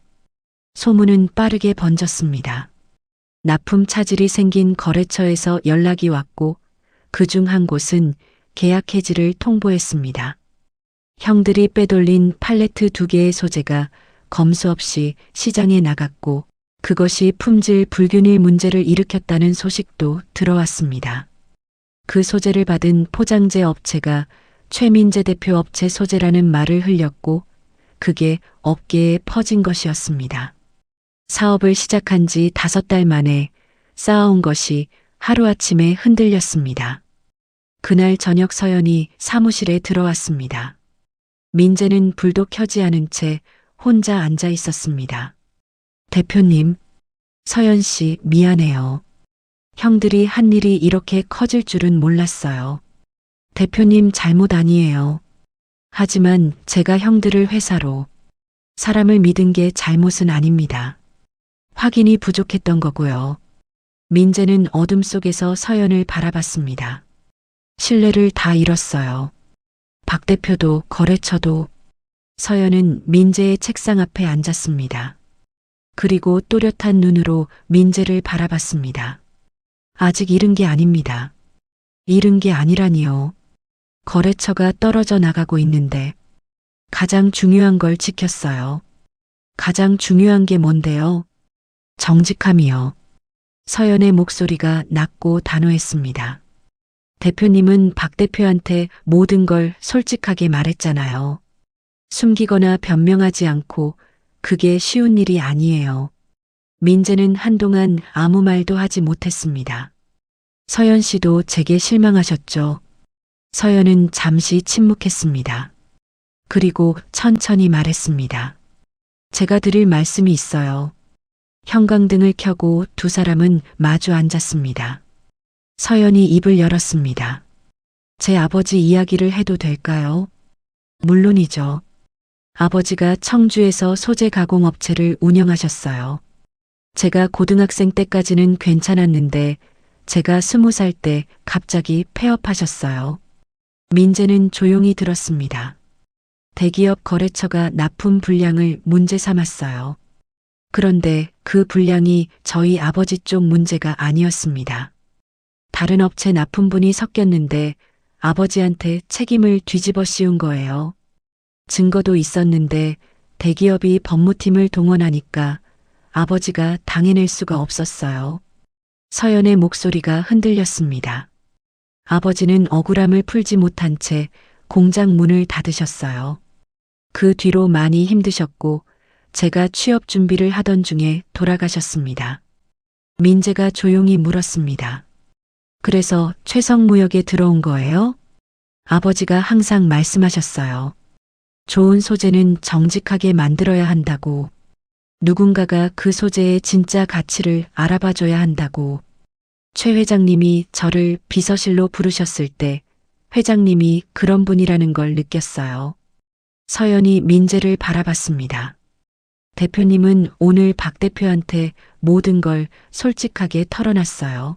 소문은 빠르게 번졌습니다. 납품 차질이 생긴 거래처에서 연락이 왔고 그중 한 곳은 계약 해지를 통보했습니다. 형들이 빼돌린 팔레트 2개의 소재가 검수 없이 시장에 나갔고 그것이 품질 불균일 문제를 일으켰다는 소식도 들어왔습니다. 그 소재를 받은 포장재 업체가 최민재 대표 업체 소재라는 말을 흘렸고 그게 업계에 퍼진 것이었습니다. 사업을 시작한 지 5달 만에 쌓아온 것이 하루아침에 흔들렸습니다. 그날 저녁 서연이 사무실에 들어왔습니다. 민재는 불도 켜지 않은 채 혼자 앉아 있었습니다. 대표님, 서연 씨 미안해요. 형들이 한 일이 이렇게 커질 줄은 몰랐어요. 대표님 잘못 아니에요. 하지만 제가 형들을 회사로 사람을 믿은 게 잘못은 아닙니다. 확인이 부족했던 거고요. 민재는 어둠 속에서 서연을 바라봤습니다. 신뢰를 다 잃었어요. 박 대표도 거래처도. 서연은 민재의 책상 앞에 앉았습니다. 그리고 또렷한 눈으로 민재를 바라봤습니다. 아직 잃은 게 아닙니다. 잃은 게 아니라니요. 거래처가 떨어져 나가고 있는데 가장 중요한 걸 지켰어요. 가장 중요한 게 뭔데요? 정직함이요. 서연의 목소리가 낮고 단호했습니다. 대표님은 박 대표한테 모든 걸 솔직하게 말했잖아요. 숨기거나 변명하지 않고 그게 쉬운 일이 아니에요. 민재는 한동안 아무 말도 하지 못했습니다. 서연 씨도 제게 실망하셨죠? 서연은 잠시 침묵했습니다. 그리고 천천히 말했습니다. 제가 드릴 말씀이 있어요. 형광등을 켜고 두 사람은 마주 앉았습니다. 서연이 입을 열었습니다. 제 아버지 이야기를 해도 될까요? 물론이죠. 아버지가 청주에서 소재 가공 업체를 운영하셨어요. 제가 고등학생 때까지는 괜찮았는데 제가 20살 때 갑자기 폐업하셨어요. 민재는 조용히 들었습니다. 대기업 거래처가 납품 불량을 문제 삼았어요. 그런데 그 불량이 저희 아버지 쪽 문제가 아니었습니다. 다른 업체 납품분이 섞였는데 아버지한테 책임을 뒤집어 씌운 거예요. 증거도 있었는데 대기업이 법무팀을 동원하니까 아버지가 당해낼 수가 없었어요. 서연의 목소리가 흔들렸습니다. 아버지는 억울함을 풀지 못한 채 공장 문을 닫으셨어요. 그 뒤로 많이 힘드셨고 제가 취업 준비를 하던 중에 돌아가셨습니다. 민재가 조용히 물었습니다. 그래서 최성무역에 들어온 거예요? 아버지가 항상 말씀하셨어요. 좋은 소재는 정직하게 만들어야 한다고. 누군가가 그 소재의 진짜 가치를 알아봐줘야 한다고. 최 회장님이 저를 비서실로 부르셨을 때 회장님이 그런 분이라는 걸 느꼈어요. 서연이 민재를 바라봤습니다. 대표님은 오늘 박 대표한테 모든 걸 솔직하게 털어놨어요.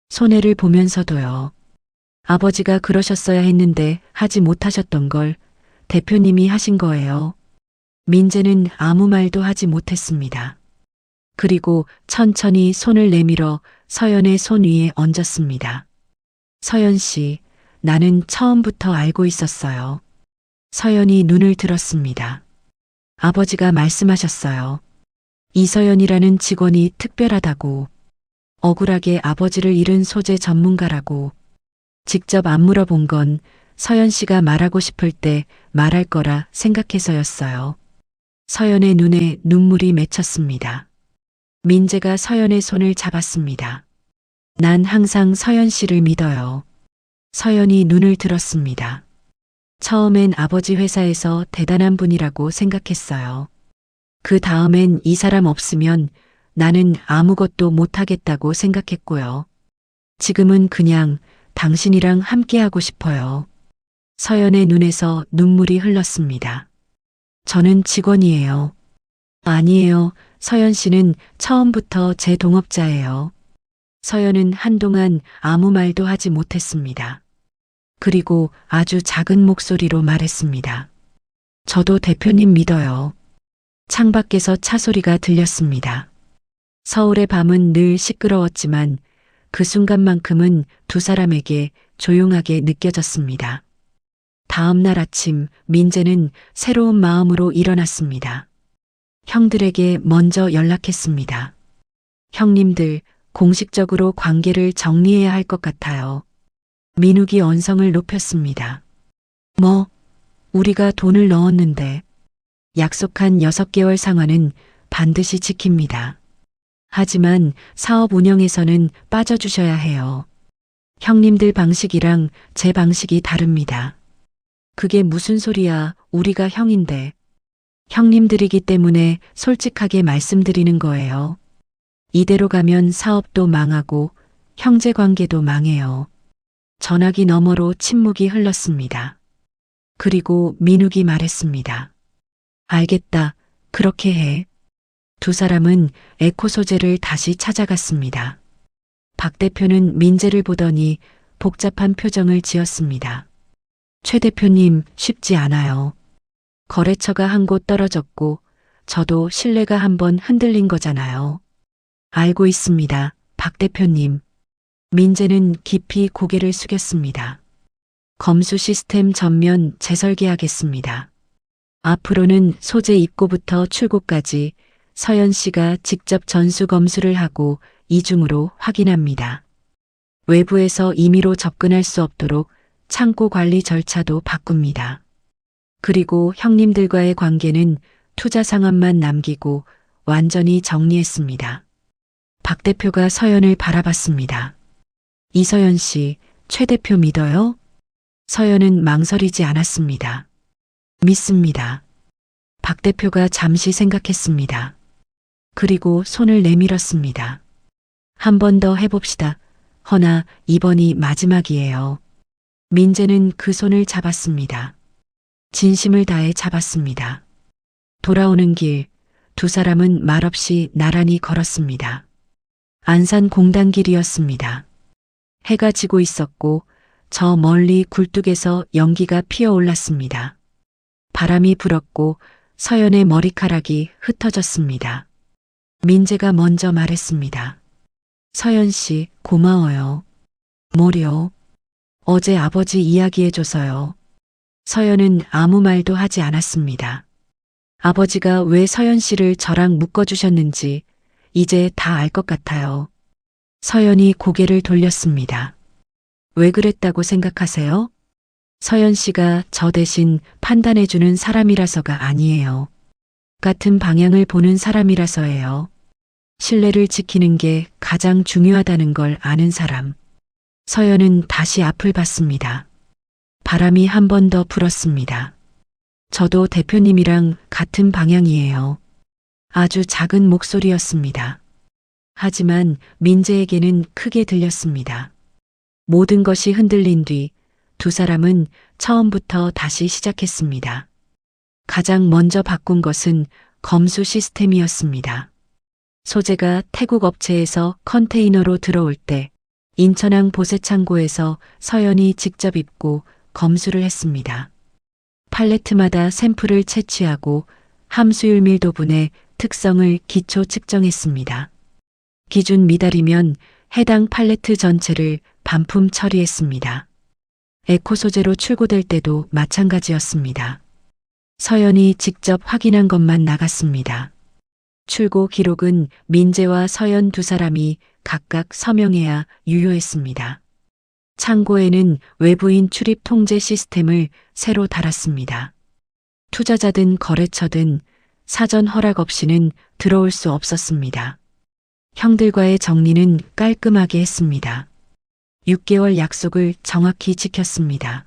손해를 보면서도요. 아버지가 그러셨어야 했는데 하지 못하셨던 걸 대표님이 하신 거예요. 민재는 아무 말도 하지 못했습니다. 그리고 천천히 손을 내밀어 서연의 손 위에 얹었습니다. 서연 씨, 나는 처음부터 알고 있었어요. 서연이 눈을 들었습니다. 아버지가 말씀하셨어요. 이서연이라는 직원이 특별하다고. 억울하게 아버지를 잃은 소재 전문가라고. 직접 안 물어본 건 서연 씨가 말하고 싶을 때 말할 거라 생각해서였어요. 서연의 눈에 눈물이 맺혔습니다. 민재가 서연의 손을 잡았습니다. 난 항상 서연 씨를 믿어요. 서연이 눈을 들었습니다. 처음엔 아버지 회사에서 대단한 분이라고 생각했어요. 그 다음엔 이 사람 없으면 나는 아무것도 못하겠다고 생각했고요. 지금은 그냥 당신이랑 함께하고 싶어요. 서연의 눈에서 눈물이 흘렀습니다. 저는 직원이에요. 아니에요. 서연 씨는 처음부터 제 동업자예요. 서연은 한동안 아무 말도 하지 못했습니다. 그리고 아주 작은 목소리로 말했습니다. 저도 대표님 믿어요. 창밖에서 차 소리가 들렸습니다. 서울의 밤은 늘 시끄러웠지만 그 순간만큼은 두 사람에게 조용하게 느껴졌습니다. 다음 날 아침 민재는 새로운 마음으로 일어났습니다. 형들에게 먼저 연락했습니다. 형님들, 공식적으로 관계를 정리해야 할 것 같아요. 민욱이 언성을 높였습니다. 뭐, 우리가 돈을 넣었는데 약속한 6개월 상환은 반드시 지킵니다. 하지만 사업 운영에서는 빠져주셔야 해요. 형님들 방식이랑 제 방식이 다릅니다. 그게 무슨 소리야, 우리가 형인데. 형님들이기 때문에 솔직하게 말씀드리는 거예요. 이대로 가면 사업도 망하고 형제 관계도 망해요. 전화기 너머로 침묵이 흘렀습니다. 그리고 민욱이 말했습니다. 알겠다, 그렇게 해. 두 사람은 에코 소재를 다시 찾아갔습니다. 박 대표는 민재를 보더니 복잡한 표정을 지었습니다. 최 대표님, 쉽지 않아요. 거래처가 한 곳 떨어졌고 저도 신뢰가 한번 흔들린 거잖아요. 알고 있습니다, 박 대표님. 민재는 깊이 고개를 숙였습니다. 검수 시스템 전면 재설계하겠습니다. 앞으로는 소재 입고부터 출고까지 서연 씨가 직접 전수 검수를 하고 이중으로 확인합니다. 외부에서 임의로 접근할 수 없도록 창고 관리 절차도 바꿉니다. 그리고 형님들과의 관계는 투자 상황만 남기고 완전히 정리했습니다. 박 대표가 서연을 바라봤습니다. 이서연 씨, 최 대표 믿어요? 서연은 망설이지 않았습니다. 믿습니다. 박 대표가 잠시 생각했습니다. 그리고 손을 내밀었습니다. 한 번 더 해봅시다. 허나 이번이 마지막이에요. 민재는 그 손을 잡았습니다. 진심을 다해 잡았습니다. 돌아오는 길, 두 사람은 말없이 나란히 걸었습니다. 안산 공단길이었습니다. 해가 지고 있었고 저 멀리 굴뚝에서 연기가 피어올랐습니다. 바람이 불었고 서연의 머리카락이 흩어졌습니다. 민재가 먼저 말했습니다. 서연 씨, 고마워요. 뭐요? 어제 아버지 이야기해줘서요. 서연은 아무 말도 하지 않았습니다. 아버지가 왜 서연 씨를 저랑 묶어주셨는지 이제 다 알 것 같아요. 서연이 고개를 돌렸습니다. 왜 그랬다고 생각하세요? 서연 씨가 저 대신 판단해주는 사람이라서가 아니에요. 같은 방향을 보는 사람이라서예요. 신뢰를 지키는 게 가장 중요하다는 걸 아는 사람. 서연은 다시 앞을 봤습니다. 바람이 한 번 더 불었습니다. 저도 대표님이랑 같은 방향이에요. 아주 작은 목소리였습니다. 하지만 민재에게는 크게 들렸습니다. 모든 것이 흔들린 뒤 두 사람은 처음부터 다시 시작했습니다. 가장 먼저 바꾼 것은 검수 시스템이었습니다. 소재가 태국 업체에서 컨테이너로 들어올 때 인천항 보세창고에서 서연이 직접 입고 검수를 했습니다. 팔레트마다 샘플을 채취하고 함수율 밀도분의 특성을 기초 측정했습니다. 기준 미달이면 해당 팔레트 전체를 반품 처리했습니다. 에코 소재로 출고될 때도 마찬가지였습니다. 서연이 직접 확인한 것만 나갔습니다. 출고 기록은 민재와 서연 두 사람이 각각 서명해야 유효했습니다. 창고에는 외부인 출입 통제 시스템을 새로 달았습니다. 투자자든 거래처든 사전 허락 없이는 들어올 수 없었습니다. 형들과의 정리는 깔끔하게 했습니다. 6개월 약속을 정확히 지켰습니다.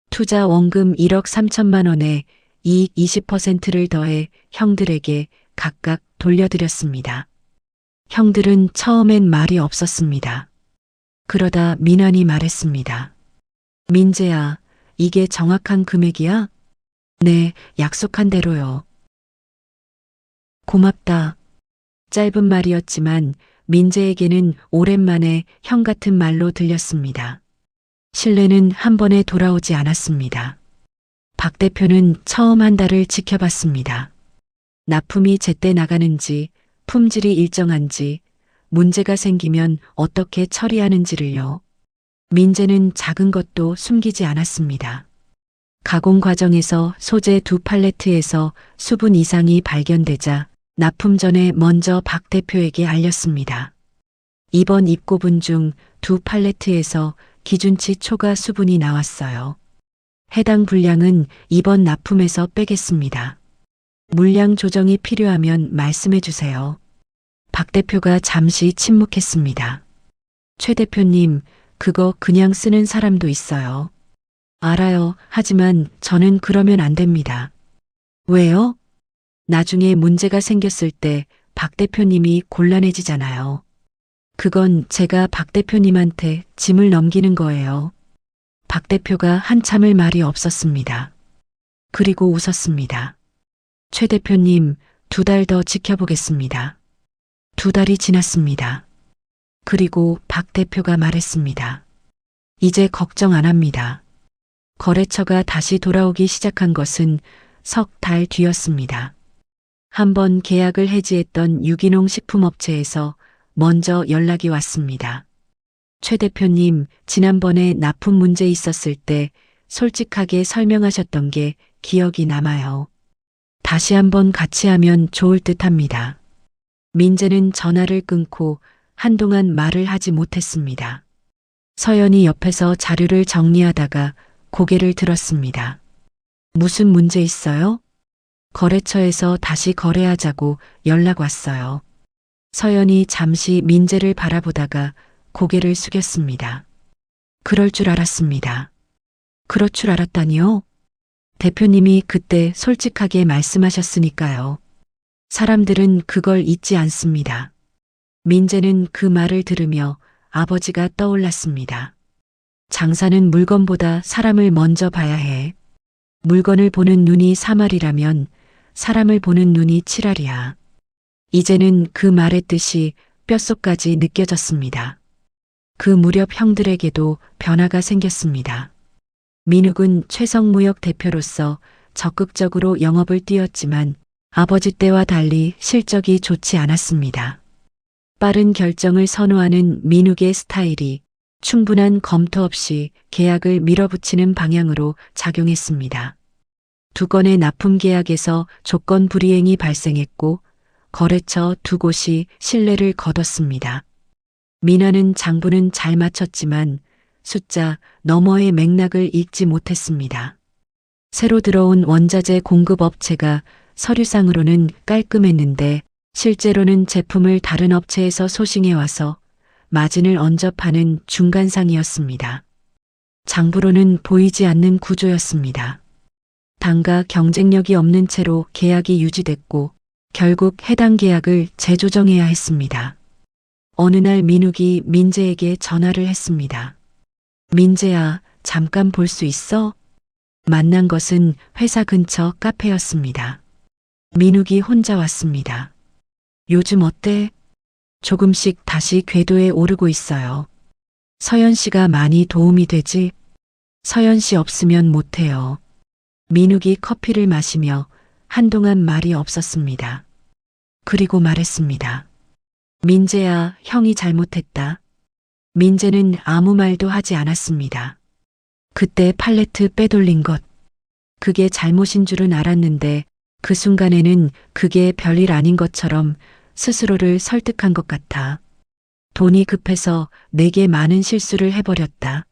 투자 원금 1억 3천만 원에 이익 20%를 더해 형들에게 각각 돌려드렸습니다. 형들은 처음엔 말이 없었습니다. 그러다 민환이 말했습니다. 민재야, 이게 정확한 금액이야? 네, 약속한 대로요. 고맙다. 짧은 말이었지만 민재에게는 오랜만에 형 같은 말로 들렸습니다. 신뢰는 한 번에 돌아오지 않았습니다. 박 대표는 처음 한 달을 지켜봤습니다. 납품이 제때 나가는지, 품질이 일정한지, 문제가 생기면 어떻게 처리하는지를요. 민재는 작은 것도 숨기지 않았습니다. 가공 과정에서 소재 2팔레트에서 수분 이상이 발견되자 납품 전에 먼저 박 대표에게 알렸습니다. 이번 입고분 중 2팔레트에서 기준치 초과 수분이 나왔어요. 해당 분량은 이번 납품에서 빼겠습니다. 물량 조정이 필요하면 말씀해 주세요. 박 대표가 잠시 침묵했습니다. 최 대표님, 그거 그냥 쓰는 사람도 있어요. 알아요. 하지만 저는 그러면 안 됩니다. 왜요? 나중에 문제가 생겼을 때 박 대표님이 곤란해지잖아요. 그건 제가 박 대표님한테 짐을 넘기는 거예요. 박 대표가 한참을 말이 없었습니다. 그리고 웃었습니다. 최 대표님, 2달 더 지켜보겠습니다. 2달이 지났습니다. 그리고 박 대표가 말했습니다. 이제 걱정 안 합니다. 거래처가 다시 돌아오기 시작한 것은 석 달 뒤였습니다. 한번 계약을 해지했던 유기농 식품업체에서 먼저 연락이 왔습니다. 최 대표님, 지난번에 납품 문제 있었을 때 솔직하게 설명하셨던 게 기억이 남아요. 다시 한번 같이 하면 좋을 듯 합니다. 민재는 전화를 끊고 한동안 말을 하지 못했습니다. 서연이 옆에서 자료를 정리하다가 고개를 들었습니다. 무슨 문제 있어요? 거래처에서 다시 거래하자고 연락 왔어요. 서연이 잠시 민재를 바라보다가 고개를 숙였습니다. 그럴 줄 알았습니다. 그럴 줄 알았다니요? 대표님이 그때 솔직하게 말씀하셨으니까요. 사람들은 그걸 잊지 않습니다. 민재는 그 말을 들으며 아버지가 떠올랐습니다. 장사는 물건보다 사람을 먼저 봐야 해. 물건을 보는 눈이 3알이라면 사람을 보는 눈이 7알이야. 이제는 그 말의 뜻이 뼛속까지 느껴졌습니다. 그 무렵 형들에게도 변화가 생겼습니다. 민욱은 최성무역 대표로서 적극적으로 영업을 뛰었지만 아버지 때와 달리 실적이 좋지 않았습니다. 빠른 결정을 선호하는 민욱의 스타일이 충분한 검토 없이 계약을 밀어붙이는 방향으로 작용했습니다. 2건의 납품 계약에서 조건 불이행이 발생했고 거래처 2곳이 신뢰를 거뒀습니다. 민환은 장부는 잘 맞췄지만 숫자 너머의 맥락을 읽지 못했습니다. 새로 들어온 원자재 공급 업체가 서류상으로는 깔끔했는데 실제로는 제품을 다른 업체에서 소싱해 와서 마진을 얹어 파는 중간상이었습니다. 장부로는 보이지 않는 구조였습니다. 단가 경쟁력이 없는 채로 계약이 유지됐고 결국 해당 계약을 재조정해야 했습니다. 어느 날 민욱이 민재에게 전화를 했습니다. 민재야, 잠깐 볼 수 있어? 만난 것은 회사 근처 카페였습니다. 민욱이 혼자 왔습니다. 요즘 어때? 조금씩 다시 궤도에 오르고 있어요. 서연 씨가 많이 도움이 되지? 서연 씨 없으면 못해요. 민욱이 커피를 마시며 한동안 말이 없었습니다. 그리고 말했습니다. 민재야, 형이 잘못했다. 민재는 아무 말도 하지 않았습니다. 그때 팔레트 빼돌린 것. 그게 잘못인 줄은 알았는데 그 순간에는 그게 별일 아닌 것처럼 스스로를 설득한 것 같아. 돈이 급해서 내게 많은 실수를 해버렸다.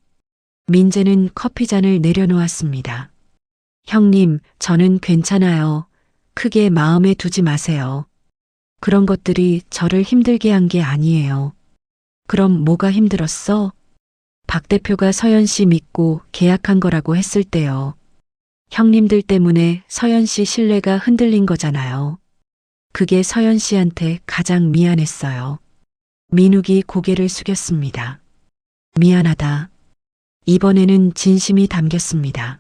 민재는 커피잔을 내려놓았습니다. 형님, 저는 괜찮아요. 크게 마음에 두지 마세요. 그런 것들이 저를 힘들게 한 게 아니에요. 그럼 뭐가 힘들었어? 박 대표가 서연 씨 믿고 계약한 거라고 했을 때요. 형님들 때문에 서연 씨 신뢰가 흔들린 거잖아요. 그게 서연 씨한테 가장 미안했어요. 민욱이 고개를 숙였습니다. 미안하다. 이번에는 진심이 담겼습니다.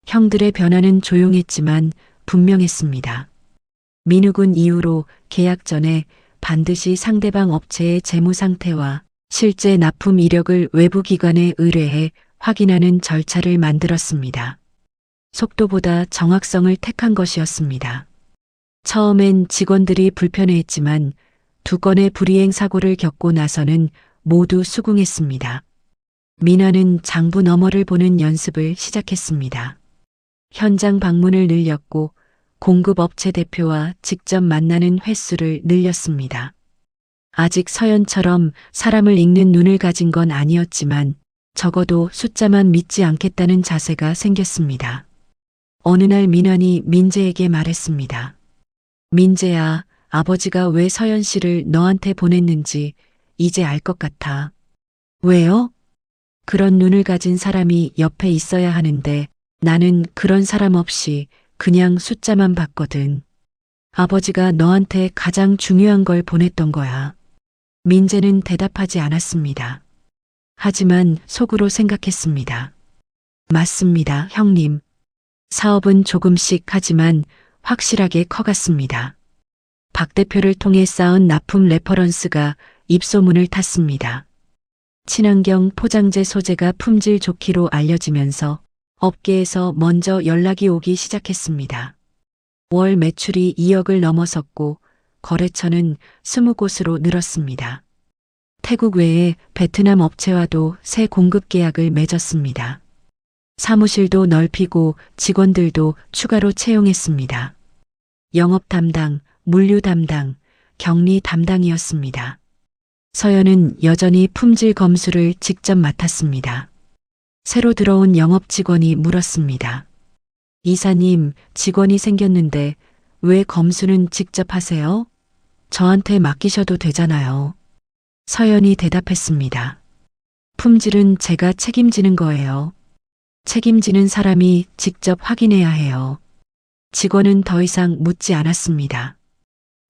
형들의 변화는 조용했지만 분명했습니다. 민욱은 이후로 계약 전에 반드시 상대방 업체의 재무 상태와 실제 납품 이력을 외부 기관에 의뢰해 확인하는 절차를 만들었습니다. 속도보다 정확성을 택한 것이었습니다. 처음엔 직원들이 불편해했지만 2건의 불이행 사고를 겪고 나서는 모두 수긍했습니다. 민화는 장부 너머를 보는 연습을 시작했습니다. 현장 방문을 늘렸고 공급업체 대표와 직접 만나는 횟수를 늘렸습니다. 아직 서연처럼 사람을 읽는 눈을 가진 건 아니었지만 적어도 숫자만 믿지 않겠다는 자세가 생겼습니다. 어느 날 민환이 민재에게 말했습니다. 민재야, 아버지가 왜 서연 씨를 너한테 보냈는지 이제 알 것 같아. 왜요? 그런 눈을 가진 사람이 옆에 있어야 하는데 나는 그런 사람 없이 그냥 숫자만 봤거든. 아버지가 너한테 가장 중요한 걸 보냈던 거야. 민재는 대답하지 않았습니다. 하지만 속으로 생각했습니다. 맞습니다, 형님. 사업은 조금씩 하지만 확실하게 커갔습니다. 박 대표를 통해 쌓은 납품 레퍼런스가 입소문을 탔습니다. 친환경 포장재 소재가 품질 좋기로 알려지면서 업계에서 먼저 연락이 오기 시작했습니다. 월 매출이 2억을 넘어섰고 거래처는 20곳으로 늘었습니다. 태국 외에 베트남 업체와도 새 공급 계약을 맺었습니다. 사무실도 넓히고 직원들도 추가로 채용했습니다. 영업 담당, 물류 담당, 격리 담당이었습니다. 서연은 여전히 품질 검수를 직접 맡았습니다. 새로 들어온 영업 직원이 물었습니다. 이사님, 직원이 생겼는데 왜 검수는 직접 하세요? 저한테 맡기셔도 되잖아요. 서연이 대답했습니다. 품질은 제가 책임지는 거예요. 책임지는 사람이 직접 확인해야 해요. 직원은 더 이상 묻지 않았습니다.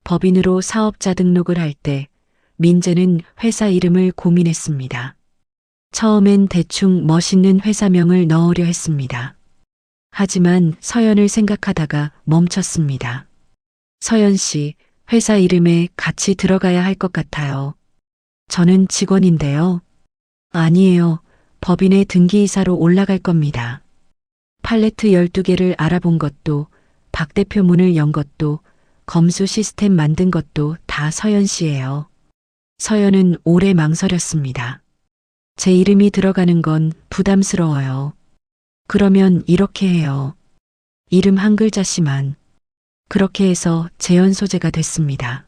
법인으로 사업자 등록을 할 때 민재는 회사 이름을 고민했습니다. 처음엔 대충 멋있는 회사명을 넣으려 했습니다. 하지만 서연을 생각하다가 멈췄습니다. 서연 씨, 회사 이름에 같이 들어가야 할 것 같아요. 저는 직원인데요. 아니에요. 법인의 등기이사로 올라갈 겁니다. 팔레트 12개를 알아본 것도, 박 대표 문을 연 것도, 검수 시스템 만든 것도 다 서연 씨예요. 서연은 오래 망설였습니다. 제 이름이 들어가는 건 부담스러워요. 그러면 이렇게 해요. 이름 한 글자씩만. 그렇게 해서 재연 소재가 됐습니다.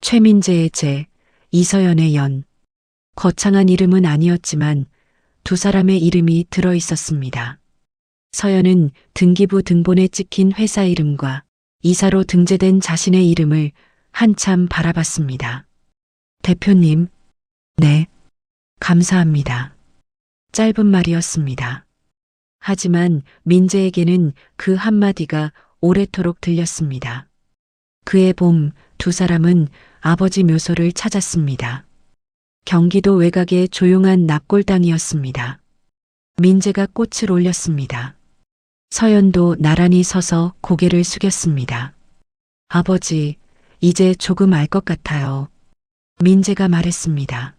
최민재의 재, 이서연의 연. 거창한 이름은 아니었지만 두 사람의 이름이 들어 있었습니다. 서연은 등기부 등본에 찍힌 회사 이름과 이사로 등재된 자신의 이름을 한참 바라봤습니다. 대표님, 네, 감사합니다. 짧은 말이었습니다. 하지만 민재에게는 그 한마디가 오래도록 들렸습니다. 그해 봄 두 사람은 아버지 묘소를 찾았습니다. 경기도 외곽의 조용한 납골당이었습니다. 민재가 꽃을 올렸습니다. 서연도 나란히 서서 고개를 숙였습니다. 아버지, 이제 조금 알 것 같아요. 민재가 말했습니다.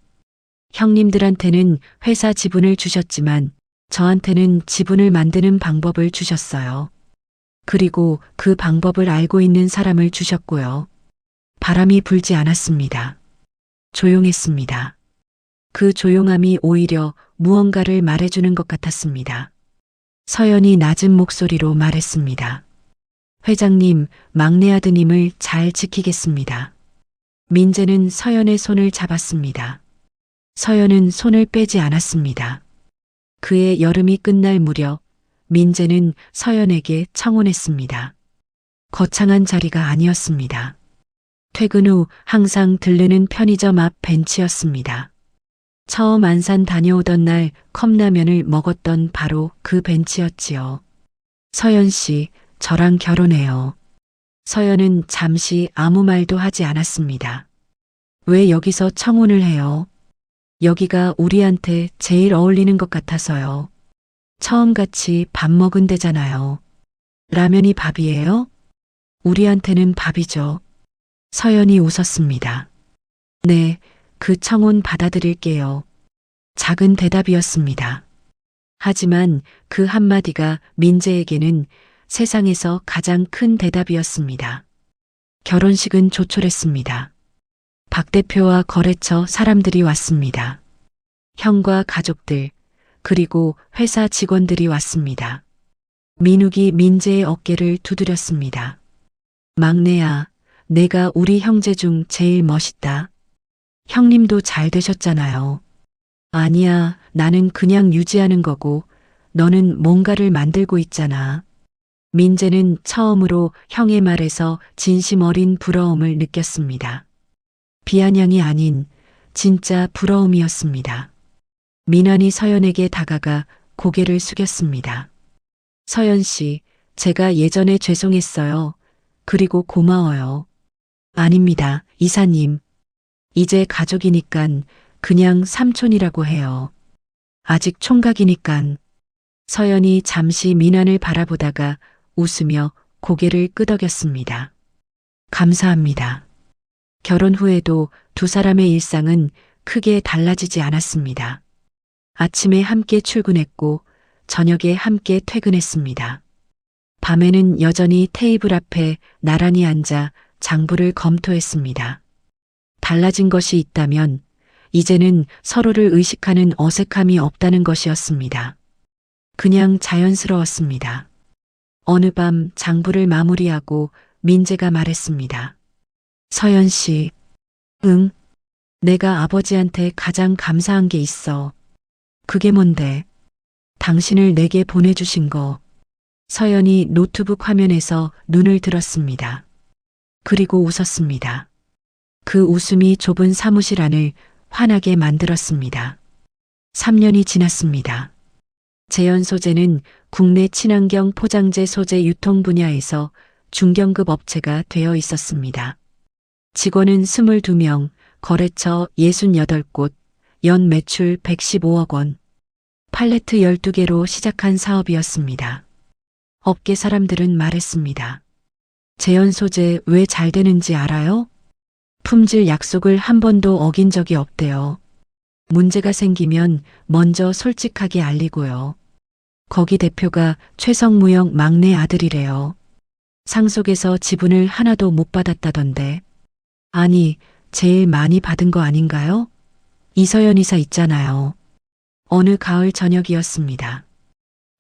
형님들한테는 회사 지분을 주셨지만 저한테는 지분을 만드는 방법을 주셨어요. 그리고 그 방법을 알고 있는 사람을 주셨고요. 바람이 불지 않았습니다. 조용했습니다. 그 조용함이 오히려 무언가를 말해주는 것 같았습니다. 서연이 낮은 목소리로 말했습니다. 회장님, 막내 아드님을 잘 지키겠습니다. 민재는 서연의 손을 잡았습니다. 서연은 손을 빼지 않았습니다. 그의 여름이 끝날 무렵 민재는 서연에게 청혼했습니다. 거창한 자리가 아니었습니다. 퇴근 후 항상 들르는 편의점 앞 벤치였습니다. 처음 안산 다녀오던 날 컵라면을 먹었던 바로 그 벤치였지요. 서연 씨, 저랑 결혼해요. 서연은 잠시 아무 말도 하지 않았습니다. 왜 여기서 청혼을 해요? 여기가 우리한테 제일 어울리는 것 같아서요. 처음 같이 밥 먹은 데잖아요. 라면이 밥이에요? 우리한테는 밥이죠. 서연이 웃었습니다. 네, 그 청혼 받아들일게요. 작은 대답이었습니다. 하지만 그 한마디가 민재에게는 세상에서 가장 큰 대답이었습니다. 결혼식은 조촐했습니다. 박 대표와 거래처 사람들이 왔습니다. 형과 가족들, 그리고 회사 직원들이 왔습니다. 민욱이 민재의 어깨를 두드렸습니다. 막내야, 내가 우리 형제 중 제일 멋있다. 형님도 잘 되셨잖아요. 아니야, 나는 그냥 유지하는 거고, 너는 뭔가를 만들고 있잖아. 민재는 처음으로 형의 말에서 진심 어린 부러움을 느꼈습니다. 비아냥이 아닌 진짜 부러움이었습니다. 민환이 서연에게 다가가 고개를 숙였습니다. 서연 씨, 제가 예전에 죄송했어요. 그리고 고마워요. 아닙니다, 이사님. 이제 가족이니깐 그냥 삼촌이라고 해요. 아직 총각이니깐. 서연이 잠시 민환을 바라보다가 웃으며 고개를 끄덕였습니다. 감사합니다. 결혼 후에도 두 사람의 일상은 크게 달라지지 않았습니다. 아침에 함께 출근했고 저녁에 함께 퇴근했습니다. 밤에는 여전히 테이블 앞에 나란히 앉아 장부를 검토했습니다. 달라진 것이 있다면 이제는 서로를 의식하는 어색함이 없다는 것이었습니다. 그냥 자연스러웠습니다. 어느 밤 장부를 마무리하고 민재가 말했습니다. 서연 씨, 응, 내가 아버지한테 가장 감사한 게 있어. 그게 뭔데? 당신을 내게 보내주신 거. 서연이 노트북 화면에서 눈을 들었습니다. 그리고 웃었습니다. 그 웃음이 좁은 사무실 안을 환하게 만들었습니다. 3년이 지났습니다. 재현 소재는 국내 친환경 포장재 소재 유통 분야에서 중견급 업체가 되어 있었습니다. 직원은 22명, 거래처 68곳, 연 매출 115억 원. 팔레트 12개로 시작한 사업이었습니다. 업계 사람들은 말했습니다. 재현 소재 왜 잘 되는지 알아요? 품질 약속을 한 번도 어긴 적이 없대요. 문제가 생기면 먼저 솔직하게 알리고요. 거기 대표가 최성무영 막내 아들이래요. 상속에서 지분을 하나도 못 받았다던데. 아니, 제일 많이 받은 거 아닌가요? 이서연 이사 있잖아요. 어느 가을 저녁이었습니다.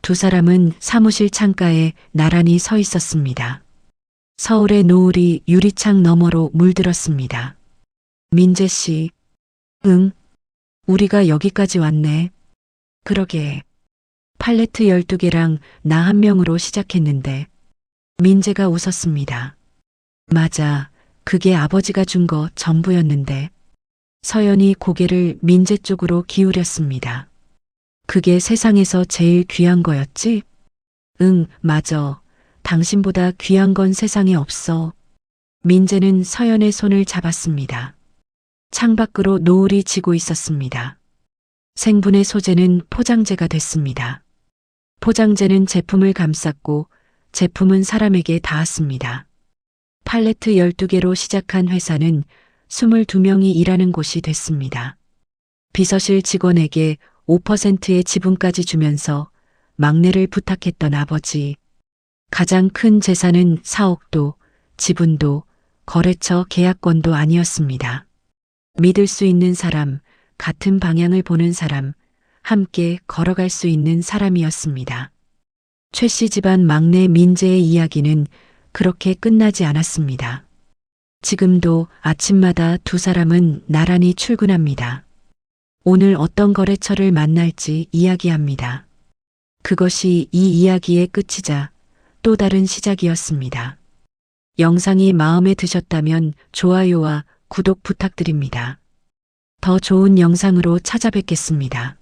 두 사람은 사무실 창가에 나란히 서 있었습니다. 서울의 노을이 유리창 너머로 물들었습니다. 민재 씨, 응, 우리가 여기까지 왔네. 그러게. 팔레트 12개랑 나 한 명으로 시작했는데. 민재가 웃었습니다. 맞아, 그게 아버지가 준 거 전부였는데. 서연이 고개를 민재 쪽으로 기울였습니다. 그게 세상에서 제일 귀한 거였지? 응, 맞아. 당신보다 귀한 건 세상에 없어. 민재는 서연의 손을 잡았습니다. 창밖으로 노을이 지고 있었습니다. 생분해 소재는 포장재가 됐습니다. 포장재는 제품을 감쌌고 제품은 사람에게 닿았습니다. 팔레트 12개로 시작한 회사는 22명이 일하는 곳이 됐습니다. 비서실 직원에게 5%의 지분까지 주면서 막내를 부탁했던 아버지. 가장 큰 재산은 4억도, 지분도, 거래처 계약권도 아니었습니다. 믿을 수 있는 사람, 같은 방향을 보는 사람, 함께 걸어갈 수 있는 사람이었습니다. 최 씨 집안 막내 민재의 이야기는 그렇게 끝나지 않았습니다. 지금도 아침마다 두 사람은 나란히 출근합니다. 오늘 어떤 거래처를 만날지 이야기합니다. 그것이 이 이야기의 끝이자 또 다른 시작이었습니다. 영상이 마음에 드셨다면 좋아요와 구독 부탁드립니다. 더 좋은 영상으로 찾아뵙겠습니다.